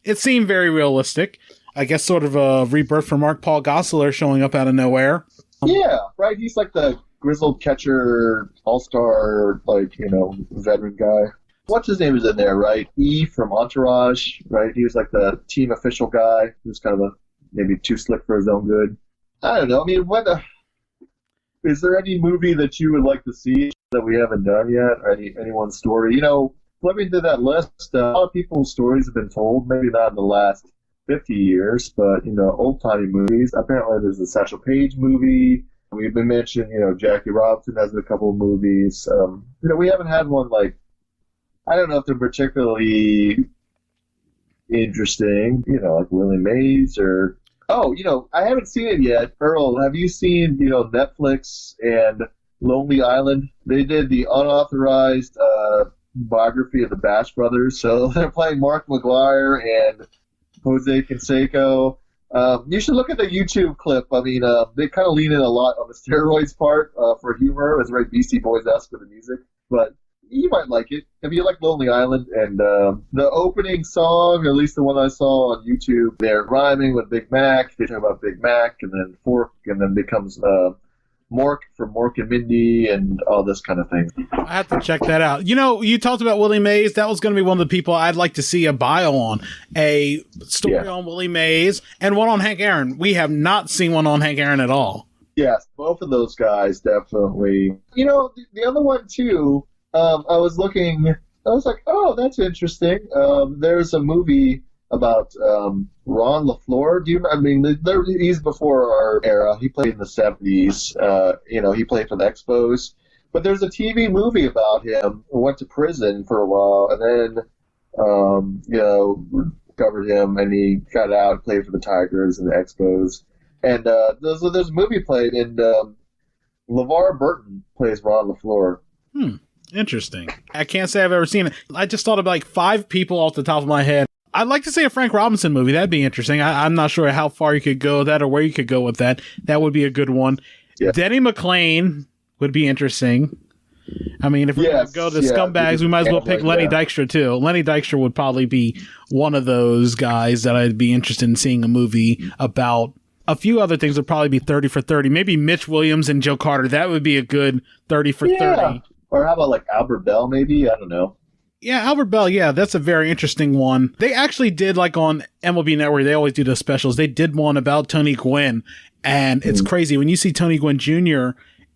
it seemed very realistic. I guess sort of a rebirth for Mark Paul Gosselaar showing up out of nowhere. Yeah, right. He's like the grizzled catcher, all-star, veteran guy. What's his name is in there, right? E from Entourage, right? He was like the team official guy who's kind of maybe too slick for his own good. I don't know. I mean, is there any movie that you would like to see that we haven't done yet, or anyone's story? Flipping through that list, a lot of people's stories have been told, maybe not in the last 50 years, but, old-timey movies. Apparently there's the Satchel Paige movie. We've been mentioning, Jackie Robinson has a couple of movies. We haven't had one I don't know if they're particularly interesting, like Willie Mays or... Oh, I haven't seen it yet. Earl, have you seen, Netflix and Lonely Island? They did the unauthorized biography of the Bash Brothers. So they're playing Mark McGuire and Jose Canseco. You should look at the YouTube clip. I mean, they kind of lean in a lot on the steroids part for humor. It's very Beastie Boys-esque with the music. But you might like it. If you like Lonely Island, and the opening song, or at least the one I saw on YouTube, they're rhyming with Big Mac. They talk about Big Mac, and then Fork, and then becomes Mork from Mork and Mindy, and all this kind of thing. I have to check that out. You talked about Willie Mays. That was going to be one of the people I'd like to see a bio on. A story on Willie Mays, and one on Hank Aaron. We have not seen one on Hank Aaron at all. Yes, both of those guys, definitely. The other one, too... I was looking, I was like, oh, that's interesting. There's a movie about Ron Laflore. He's before our era. He played in the 70s. He played for the Expos. But there's a TV movie about him who went to prison for a while and then, covered him, and he got out, played for the Tigers and the Expos. And there's a movie played, and LeVar Burton plays Ron Laflore. Interesting. I can't say I've ever seen it. I just thought of 5 people off the top of my head. I'd like to see a Frank Robinson movie. That'd be interesting. I'm not sure how far you could go with that or where you could go with that. That would be a good one. Yeah. Denny McClain would be interesting. I mean, if we're going to go to scumbags, we might as well pick Lenny Dykstra, too. Lenny Dykstra would probably be one of those guys that I'd be interested in seeing a movie about. A few other things would probably be 30 for 30. Maybe Mitch Williams and Joe Carter. That would be a good 30 for 30. Or how about Albert Bell, maybe? I don't know. Yeah, Albert Bell, yeah, that's a very interesting one. They actually did, on MLB Network, they always do those specials. They did one about Tony Gwynn, and it's crazy. When you see Tony Gwynn Jr.,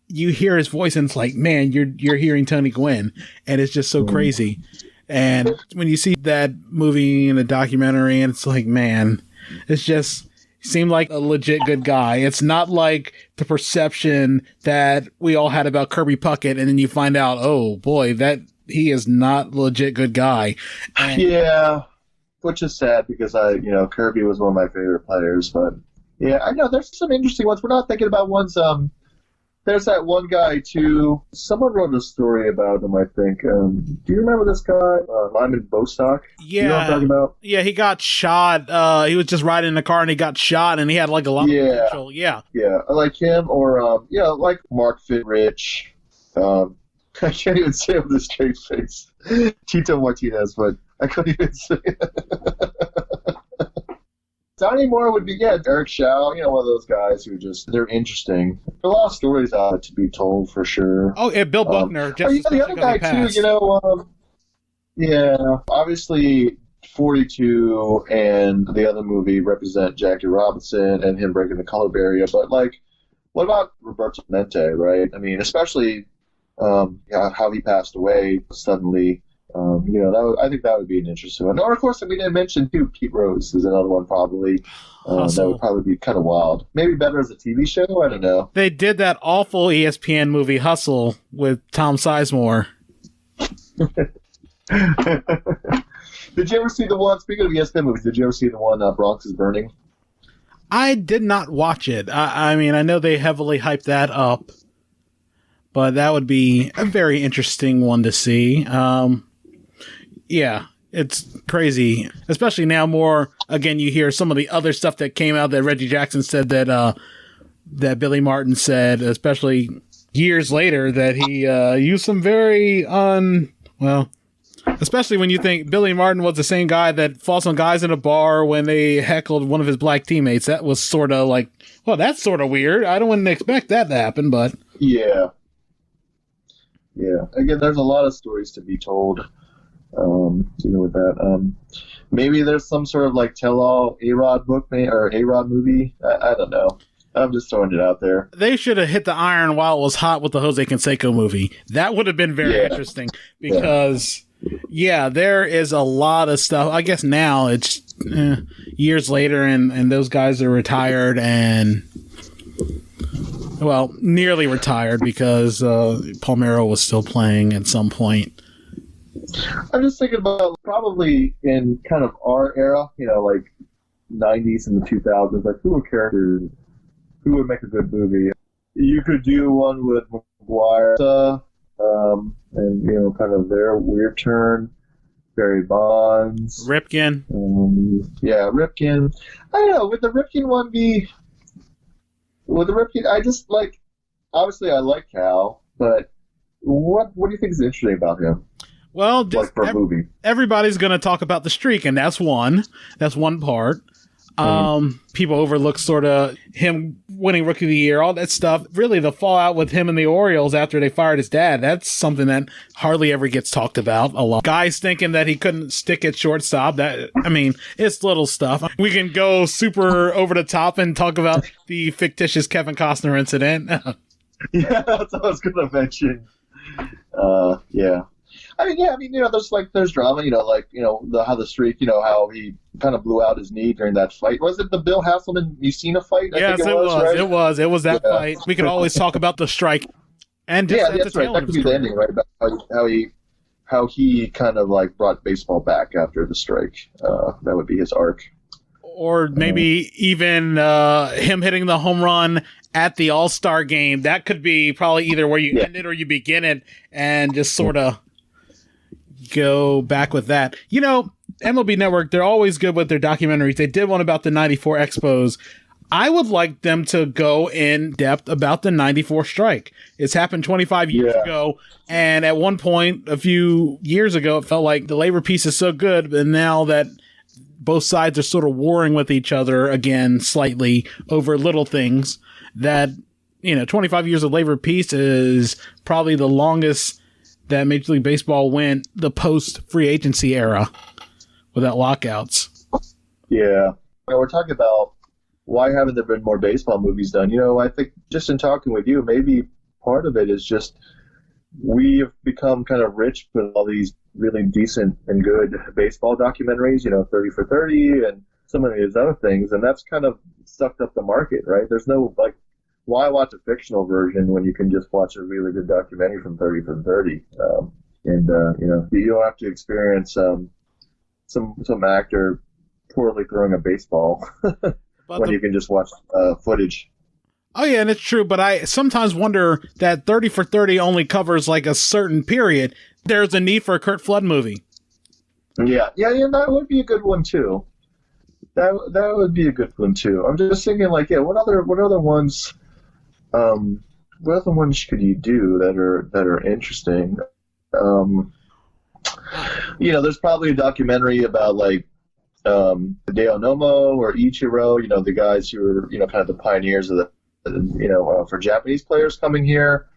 you hear his voice, and it's like, man, you're hearing Tony Gwynn, and it's just so crazy. And when you see that movie and the documentary, and it's like, man, it's just... seemed like a legit good guy. It's not like the perception that we all had about Kirby Puckett, and then you find out, oh boy, that he is not a legit good guy. And yeah, which is sad because Kirby was one of my favorite players. But yeah, I know there's some interesting ones. We're not thinking about ones. There's that one guy too. Someone wrote a story about him, I think. Do you remember this guy, Lyman Bostock? Yeah, you know what I'm talking about? Yeah, he got shot. He was just riding in a car and he got shot, and he had a lot of potential. Yeah, I like him, or like Mark Fittrich. I can't even say it with a straight face. Tito Martinez, but I couldn't even say it. Donnie Moore would be, Eric Shaw, one of those guys who they're interesting. There are a lot of stories out to be told, for sure. Oh, yeah, Bill Buckner. The other guy, too, obviously 42 and the other movie represent Jackie Robinson and him breaking the color barrier, but, what about Roberto Clemente, right? I mean, especially how he passed away suddenly. I think that would be an interesting one. Or, of course, we didn't mention, too, Pete Rose is another one, probably. That would probably be kind of wild. Maybe better as a TV show? I don't know. They did that awful ESPN movie, Hustle, with Tom Sizemore. Did you ever see the one, speaking of ESPN movies, did you ever see the one, Bronx is Burning? I did not watch it. I mean, I know they heavily hyped that up, but that would be a very interesting one to see. Yeah, it's crazy, especially now more, again, you hear some of the other stuff that came out that Reggie Jackson said that Billy Martin said, especially years later, that he used some very Especially when you think Billy Martin was the same guy that fought some guys in a bar when they heckled one of his black teammates. That was sort of like, well, that's sort of weird. I don't want to expect that to happen, but... Yeah. Yeah. Again, there's a lot of stories to be told, with that. Maybe there's some sort of like tell-all A-Rod book or A-Rod movie. I don't know. I'm just throwing it out there. They should have hit the iron while it was hot with the Jose Canseco movie. That would have been very interesting because, there is a lot of stuff. I guess now it's years later and those guys are retired and, well, nearly retired because Palmeiro was still playing at some point. I'm just thinking about probably in kind of our era, like 90s and the 2000s, like who would make a good movie? You could do one with McGuire, and kind of their weird turn. Barry Bonds, Ripken. Ripken. I don't know. Would the Ripken one be? With the Ripken, I just like. Obviously, I like Cal, but what do you think is interesting about him? Well, just like for a movie, everybody's going to talk about the streak, and that's one. That's one part. People overlook sort of him winning Rookie of the Year, all that stuff. Really, the fallout with him and the Orioles after they fired his dad, that's something that hardly ever gets talked about a lot. Guys thinking that he couldn't stick at shortstop. It's little stuff. We can go super over the top and talk about the fictitious Kevin Costner incident. Yeah, that's what I was going to mention. There's drama, how the streak, how he kind of blew out his knee during that fight. Was it the Bill Hasselman Mussina fight? Yes, it was. Right? It was that fight. We could always talk about the strike. And that's right. That could be the ending, right? About how he kind of like brought baseball back after the strike. That would be his arc. Or maybe even him hitting the home run at the All-Star game. That could be probably either where you end it or you begin it and just sort of go back with that. MLB Network, they're always good with their documentaries. They did one about the 94 Expos. I would like them to go in depth about the 94 strike. It's happened 25 years ago, and at one point, a few years ago, it felt like the labor peace is so good, but now that both sides are sort of warring with each other again slightly over little things, that 25 years of labor peace is probably the longest that Major League Baseball went the post-free agency era without lockouts. Yeah. We're talking about why haven't there been more baseball movies done? I think just in talking with you, maybe part of it is just we have become kind of rich with all these really decent and good baseball documentaries, 30 for 30 and some of these other things, and that's kind of sucked up the market, right? There's no, why watch a fictional version when you can just watch a really good documentary from 30 for 30? You don't have to experience some actor poorly throwing a baseball when you can just watch footage. Oh, yeah, and it's true, but I sometimes wonder that 30 for 30 only covers like a certain period. There's a need for a Kurt Flood movie. Yeah, that would be a good one, too. That would be a good one, too. I'm just thinking, what other ones... what other ones could you do that are interesting? There's probably a documentary about Hideo Nomo or Ichiro, the guys who were kind of the pioneers of for Japanese players coming here.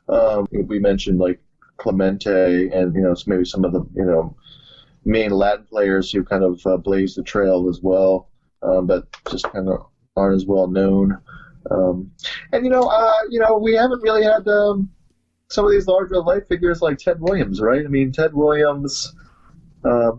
We mentioned Clemente and maybe some of the main Latin players who kind of blazed the trail as well, but just kind of aren't as well known. We haven't really had some of these larger life figures like Ted Williams, right? I mean, Ted Williams, I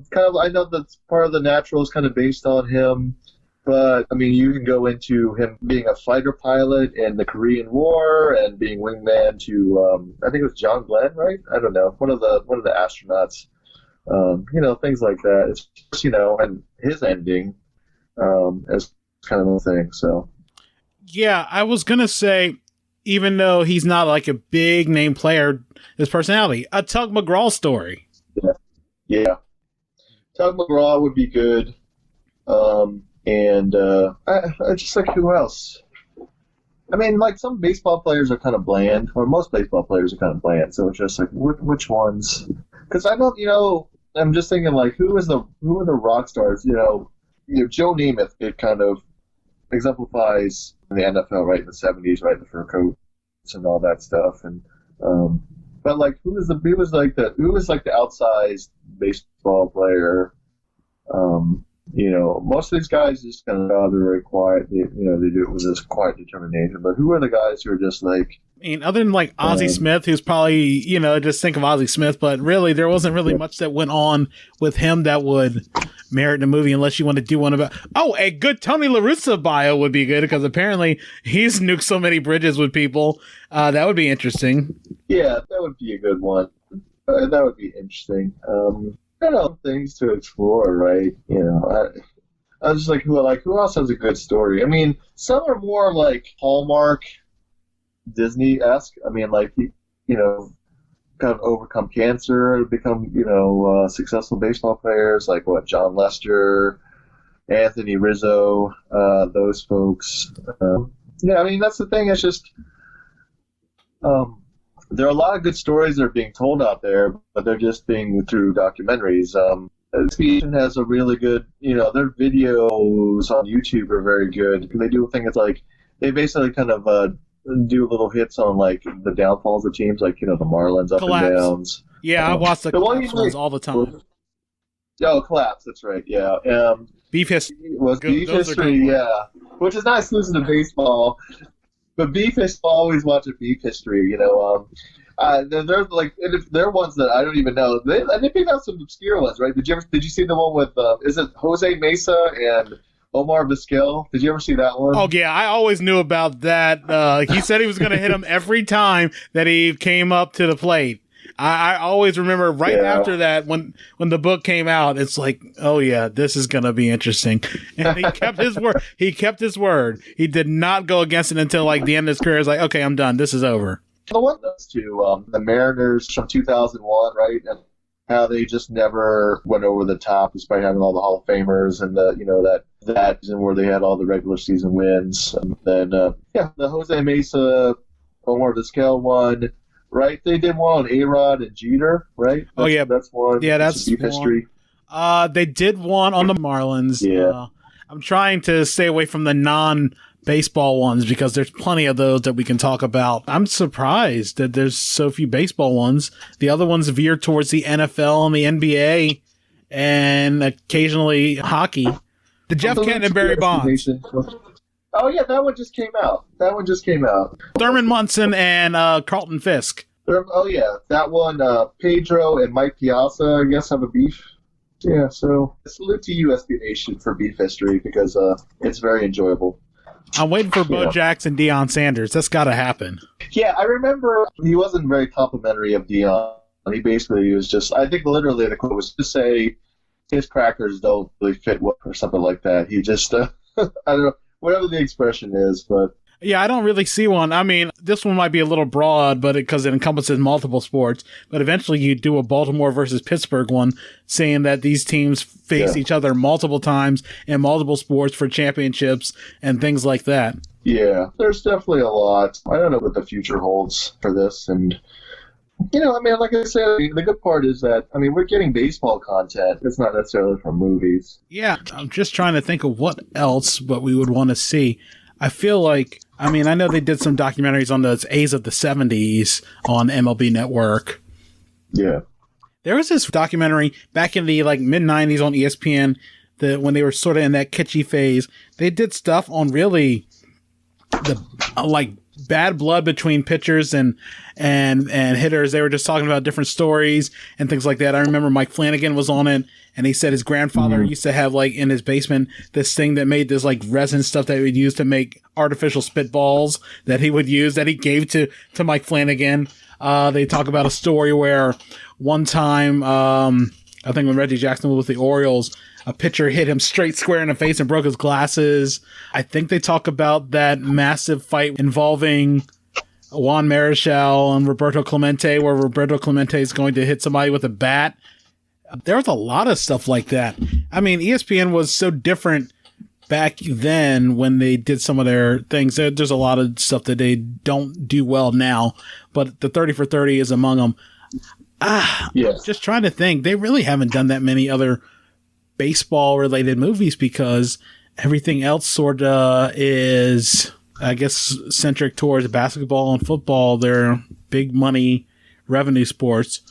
know that part of The Natural is kind of based on him, but I mean, you can go into him being a fighter pilot in the Korean War and being wingman to, I think it was John Glenn, right? I don't know, one of the astronauts. Things like that. It's just, and his ending as kind of a thing. So. Yeah, I was going to say, even though he's not like a big name player, his personality, a Tug McGraw story. Yeah. Tug McGraw would be good. I just who else? I mean, some baseball players are kind of bland, or most baseball players are kind of bland, so it's just which ones? Because I don't, I'm just thinking like, who are the rock stars? Joe Namath. It kind of exemplifies in the NFL, right, in the '70s, right, the fur coats and all that stuff, and but like, who was the outsized baseball player? Most of these guys just kind of, they're very quiet. They do it with this quiet determination. But who are the guys who are just like? I mean, other than like Ozzie Smith, who's probably, just think of Ozzie Smith, but really there wasn't really much that went on with him that would merit a movie unless you want to do one about, a good Tony La Russa bio would be good because apparently he's nuked so many bridges with people. That would be interesting. Yeah, that would be a good one. That would be interesting. I don't know, things to explore, right? I was just like, who else has a good story? I mean, some are more like Hallmark, Disney-esque. I mean, like, kind of overcome cancer, become, successful baseball players, like John Lester, Anthony Rizzo, those folks. I mean, that's the thing. It's just, there are a lot of good stories that are being told out there, but they're just being through documentaries. ESPN has a really good, their videos on YouTube are very good. They do a thing that's like, they basically kind of do little hits on like the downfalls of teams, like, the Marlins up Collapse. and downs. Yeah, I watch the Collapse ones all the time. Oh, Collapse, that's right, yeah. Beef History. Beef History, yeah. Which is not exclusive to baseball. But Beef History, always watch a Beef History, They're like, they're ones that I don't even know. They picked out some obscure ones, right? Did you see the one with, is it Jose Mesa and Omar Vasquel? Did you ever see that one? Oh, yeah, I always knew about that. He said he was going to hit him every time that he came up to the plate. I always remember after that, when the book came out, it's like, oh yeah, this is going to be interesting. And he kept his word. He kept his word. He did not go against it until like the end of his career. It's like, okay, I'm done. This is over. The one does too, the Mariners from 2001, right? And how they just never went over the top despite having all the Hall of Famers and that season where they had all the regular season wins. And then, the Jose Mesa, Omar Vizquel one. Right, they did one on A-Rod and Jeter, right? That's one. Yeah, that's Beef History. They did one on the Marlins. Yeah, I'm trying to stay away from the non-baseball ones because there's plenty of those that we can talk about. I'm surprised that there's so few baseball ones. The other ones veer towards the NFL and the NBA, and occasionally hockey. The Jeff Kent and Barry Bonds. Oh, yeah, that one just came out. Thurman Munson and Carlton Fisk. Oh, yeah, that one, Pedro and Mike Piazza, I guess, have a beef. Yeah, so salute to you, SB Nation, for Beef History, because it's very enjoyable. I'm waiting for Bo Jackson, Deion Sanders. That's got to happen. Yeah, I remember he wasn't very complimentary of Deion. He basically was just, I think literally the quote was to say his crackers don't really fit well or something like that. He just, I don't know. Whatever the expression is, but... Yeah, I don't really see one. I mean, this one might be a little broad, but because it encompasses multiple sports. But eventually you do a Baltimore versus Pittsburgh one, saying that these teams face each other multiple times in multiple sports for championships and things like that. Yeah, there's definitely a lot. I don't know what the future holds for this, and... like I said, the good part is that, we're getting baseball content. It's not necessarily from movies. Yeah, I'm just trying to think of what else we would want to see. I feel like, I know they did some documentaries on those A's of the 70s on MLB Network. Yeah. There was this documentary back in the mid-90s on ESPN that when they were sort of in that kitschy phase, they did stuff on really the bad blood between pitchers and hitters. They were just talking about different stories and things like that. I remember Mike Flanagan was on it, and he said his grandfather used to have in his basement this thing that made this resin stuff that he would use to make artificial spitballs that he would use that he gave to Mike Flanagan. They talk about a story where one time, I think when Reggie Jackson was with the Orioles, a pitcher hit him straight square in the face and broke his glasses. I think they talk about that massive fight involving Juan Marichal and Roberto Clemente, where Roberto Clemente is going to hit somebody with a bat. There was a lot of stuff like that. ESPN was so different back then when they did some of their things. There's a lot of stuff that they don't do well now, but the 30 for 30 is among them. Yes. Just trying to think. They really haven't done that many other baseball-related movies because everything else sort of is, I guess, centric towards basketball and football. They're big money revenue sports.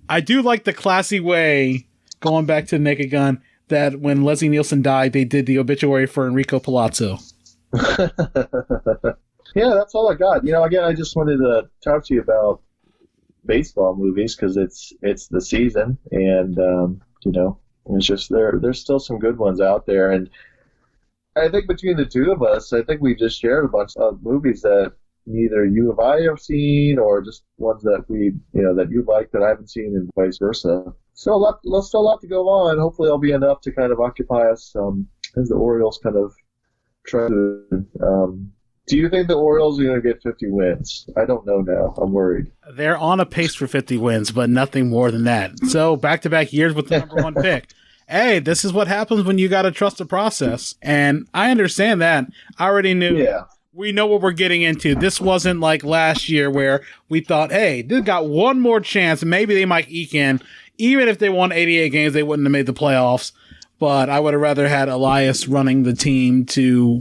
I do like the classy way, going back to Naked Gun, that when Leslie Nielsen died, they did the obituary for Enrico Palazzo. Yeah, that's all I got. Again, I just wanted to talk to you about baseball movies because it's the season, and it's just there's still some good ones out there, and I think between the two of us, I think we just shared a bunch of movies that neither you or I have seen, or just ones that that you like that I haven't seen, and vice versa. Still a lot to go on. Hopefully, it'll be enough to kind of occupy us as the Orioles kind of try to. Do you think the Orioles are going to get 50 wins? I don't know now. I'm worried. They're on a pace for 50 wins, but nothing more than that. So back-to-back years with the number one pick. Hey, this is what happens when you got to trust the process. And I understand that. I already knew. Yeah. We know what we're getting into. This wasn't like last year where we thought, hey, they've got one more chance. Maybe they might eke in. Even if they won 88 games, they wouldn't have made the playoffs. But I would have rather had Elias running the team to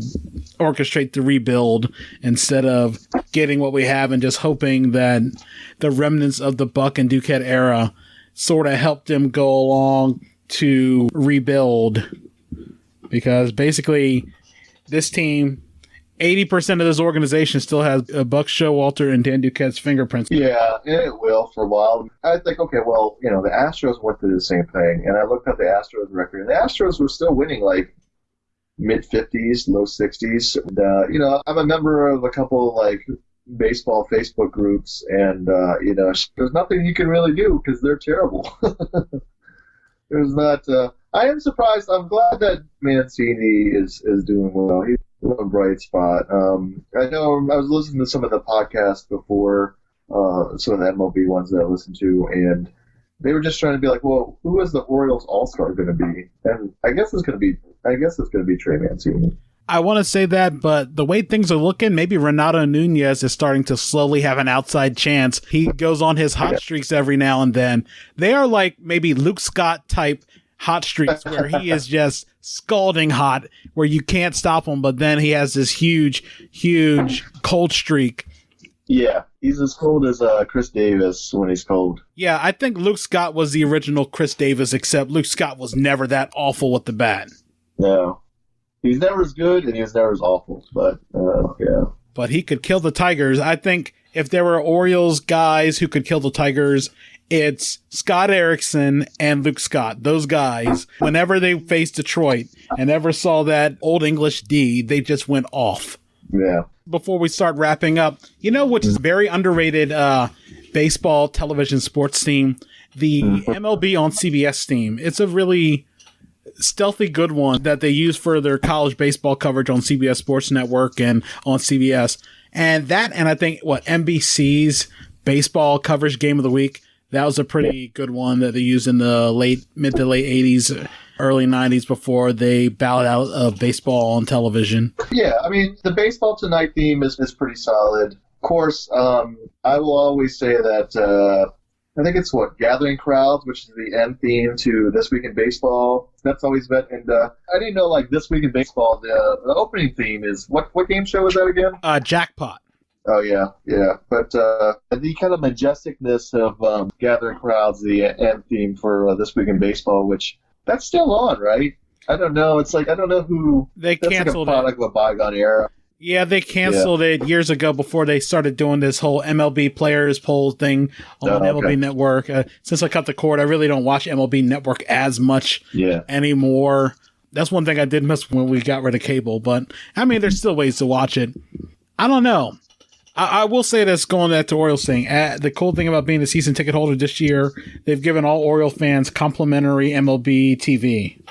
orchestrate the rebuild instead of getting what we have and just hoping that the remnants of the Buck and Duquette era sort of helped them go along to rebuild. Because basically, this team, 80% of this organization still has Buck Showalter and Dan Duquette's fingerprints. Yeah, it will for a while. I think, okay, well, the Astros went through the same thing, and I looked at the Astros record, and the Astros were still winning like mid-50s, low 60s. And, I'm a member of a couple like baseball Facebook groups, and there's nothing you can really do because they're terrible. There's not. I am surprised. I'm glad that Mancini is doing well. He's a bright spot. I know I was listening to some of the podcasts before, some of the MLB ones that I listened to, and they were just trying to be like, well, who is the Orioles All-Star going to be? And I guess it's going to be Trey Mancini. I want to say that, but the way things are looking, maybe Renato Nunez is starting to slowly have an outside chance. He goes on his hot streaks every now and then. They are like maybe Luke Scott type hot streaks where he is just scalding hot, where you can't stop him, but then he has this huge cold streak. Yeah, he's as cold as Chris Davis when he's cold. Yeah, I think Luke Scott was the original Chris Davis, except Luke Scott was never that awful with the bat. No. He's never as good, and he's never as awful, but, yeah. But he could kill the Tigers. I think if there were Orioles guys who could kill the Tigers, it's Scott Erickson and Luke Scott. Those guys, whenever they faced Detroit and ever saw that Old English D, they just went off. Yeah. Before we start wrapping up, which is very underrated baseball, television, sports team, the MLB on CBS team. It's a really stealthy good one that they use for their college baseball coverage on CBS Sports Network and on CBS. And I think, NBC's baseball coverage game of the week, that was a pretty good one that they used in the mid to late 80s, early 90s before they bowed out of baseball on television. Yeah, I mean, the Baseball Tonight theme is pretty solid. Of course, I will always say that I think it's Gathering Crowds, which is the end theme to This Week in Baseball. That's always been, and I didn't know This Week in Baseball, the opening theme is, what game show is that again? Jackpot. Oh, yeah. But the kind of majesticness of Gathering Crowds, the end theme for This Week in Baseball, which that's still on, right? I don't know. It's like, I don't know who. They canceled it. That's like a product of a bygone era. Yeah, they canceled it years ago before they started doing this whole MLB players poll thing on MLB Network. Since I cut the cord, I really don't watch MLB Network as much anymore. That's one thing I did miss when we got rid of cable. But, I mean, there's still ways to watch it. I don't know. I will say this, going back to Orioles thing. The cool thing about being a season ticket holder this year, they've given all Oriole fans complimentary MLB TV.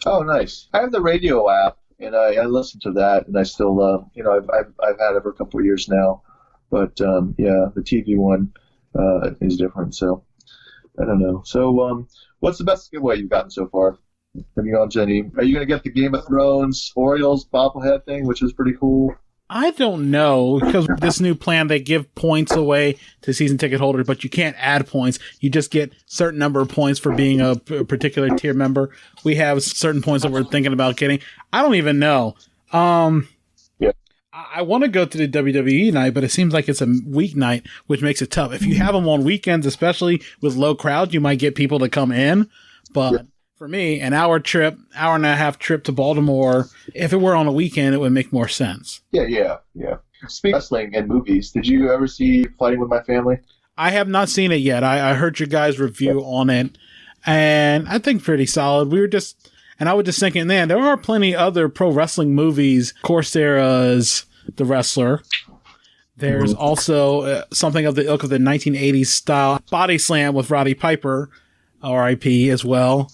Oh, nice. I have the radio app. And I listen to that, and I still, I've had it for a couple of years now. But, the TV one is different, so I don't know. So what's the best giveaway you've gotten so far? Have you gone to any? Are you going to get the Game of Thrones Orioles bobblehead thing, which is pretty cool? I don't know, because with this new plan, they give points away to season ticket holders, but you can't add points. You just get certain number of points for being a particular tier member. We have certain points that we're thinking about getting. I don't even know. I want to go to the WWE night, but it seems like it's a weeknight, which makes it tough. If you have them on weekends, especially with low crowd, you might get people to come in. But for me, an hour and a half trip to Baltimore, if it were on a weekend, it would make more sense. Yeah. Speaking of wrestling and movies, did you ever see Fighting with My Family? I have not seen it yet. I heard your guys' review on it, and I think pretty solid. And I was just thinking, man, there are plenty other pro wrestling movies. Of course, there's The Wrestler. There's also something of the ilk of the 1980s style Body Slam with Roddy Piper, R.I.P. as well.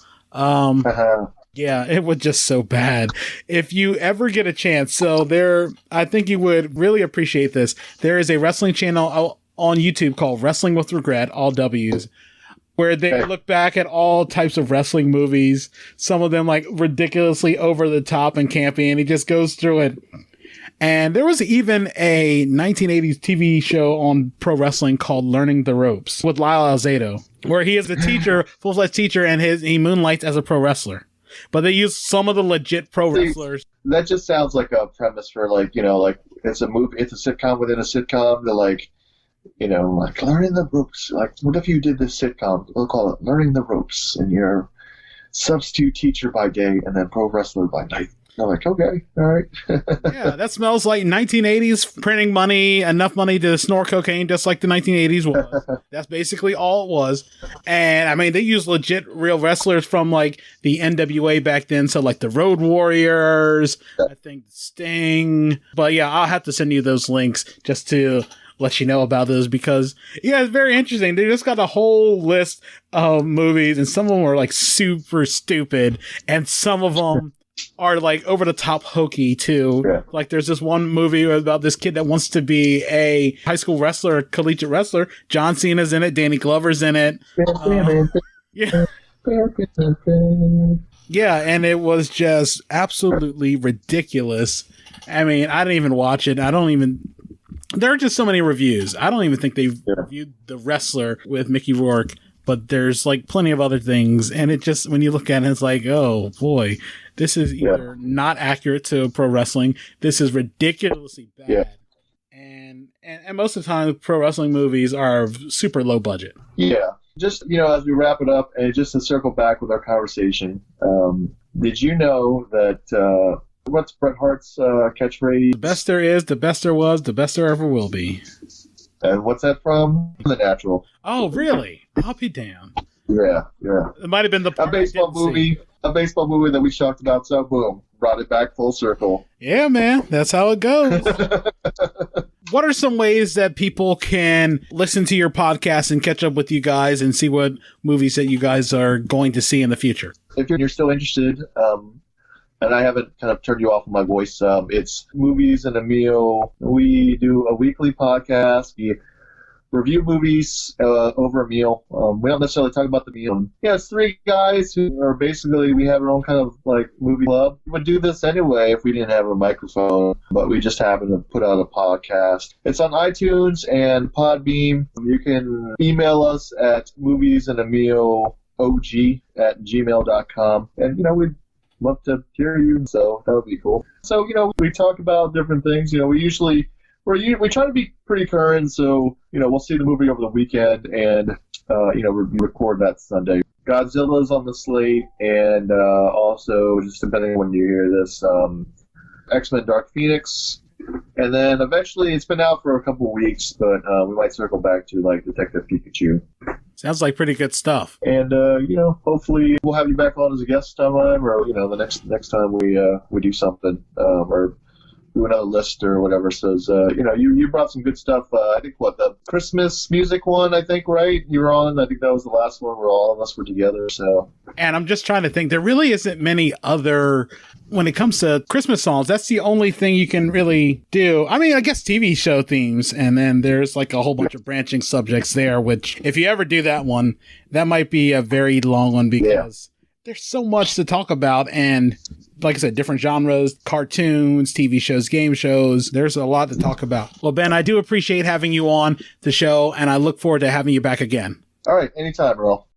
Yeah, it was just so bad. If you ever get a chance, I think you would really appreciate this. There is a wrestling channel on YouTube called Wrestling with Regret, all W's, where they look back at all types of wrestling movies, some of them like ridiculously over the top and campy, and he just goes through it. And there was even a 1980s TV show on pro wrestling called Learning the Ropes with Lyle Alzado, where he is a teacher, full-fledged teacher, and he moonlights as a pro wrestler. But they use some of the legit pro wrestlers. That just sounds like a premise for like it's a movie, it's a sitcom within a sitcom. They're like, like learning the ropes. Like, what if you did this sitcom? We'll call it Learning the Ropes, and you're substitute teacher by day and then pro wrestler by night. I'm like, okay, all right. Yeah, that smells like 1980s printing money, enough money to snort cocaine, just like the 1980s was. That's basically all it was. And I mean, they use legit real wrestlers from like the NWA back then. So like the Road Warriors, I think Sting. But yeah, I'll have to send you those links just to let you know about those, because it's very interesting. They just got a whole list of movies, and some of them are like super stupid, and some of them are like over the top hokey too. Yeah. Like there's this one movie about this kid that wants to be a high school wrestler, a collegiate wrestler. John Cena's in it. Danny Glover's in it. Yeah, and it was just absolutely ridiculous. I mean, I didn't even watch it. There are just so many reviews. I don't even think they've reviewed The Wrestler with Mickey Rourke, but there's like plenty of other things. And it just, when you look at it, it's like, oh boy, this is either not accurate to pro wrestling. This is ridiculously bad. Yeah. And most of the time, pro wrestling movies are super low budget. Yeah. Just, as we wrap it up, and just to circle back with our conversation, did you know that, what's Bret Hart's catchphrase? The best there is, the best there was, the best there ever will be. And what's that from? The Natural. Oh, really? I'll be damned. Yeah. It might have been a baseball movie that we talked about, so boom, brought it back full circle. Yeah, man, that's how it goes. What are some ways that people can listen to your podcast and catch up with you guys and see what movies that you guys are going to see in the future? If you're still interested, and I haven't kind of turned you off of my voice, it's Movies and a Meal. We do a weekly podcast. We review movies over a meal. We don't necessarily talk about the meal. Yeah, it's three guys who are basically, we have our own kind of like movie club. We would do this anyway if we didn't have a microphone, but we just happen to put out a podcast. It's on iTunes and Podbeam. You can email us at moviesandamealog@gmail.com. And, we'd love to hear you, so that would be cool. So, we talk about different things. We try to be pretty current, so, we'll see the movie over the weekend and, record that Sunday. Godzilla's on the slate, and also, just depending on when you hear this, X-Men Dark Phoenix. And then eventually, it's been out for a couple weeks, but we might circle back to, like, Detective Pikachu. Sounds like pretty good stuff. And, hopefully we'll have you back on as a guest sometime, or, the next time we do something, or do another list or whatever. So, you brought some good stuff. I think, the Christmas music one, I think, right? You were on. I think that was the last one where all of us were together, so. And I'm just trying to think. There really isn't many other, when it comes to Christmas songs, that's the only thing you can really do. I mean, I guess TV show themes, and then there's like a whole bunch of branching subjects there, which if you ever do that one, that might be a very long one because there's so much to talk about. And like I said, different genres, cartoons, TV shows, game shows. There's a lot to talk about. Well, Ben, I do appreciate having you on the show, and I look forward to having you back again. All right. Anytime, Earl.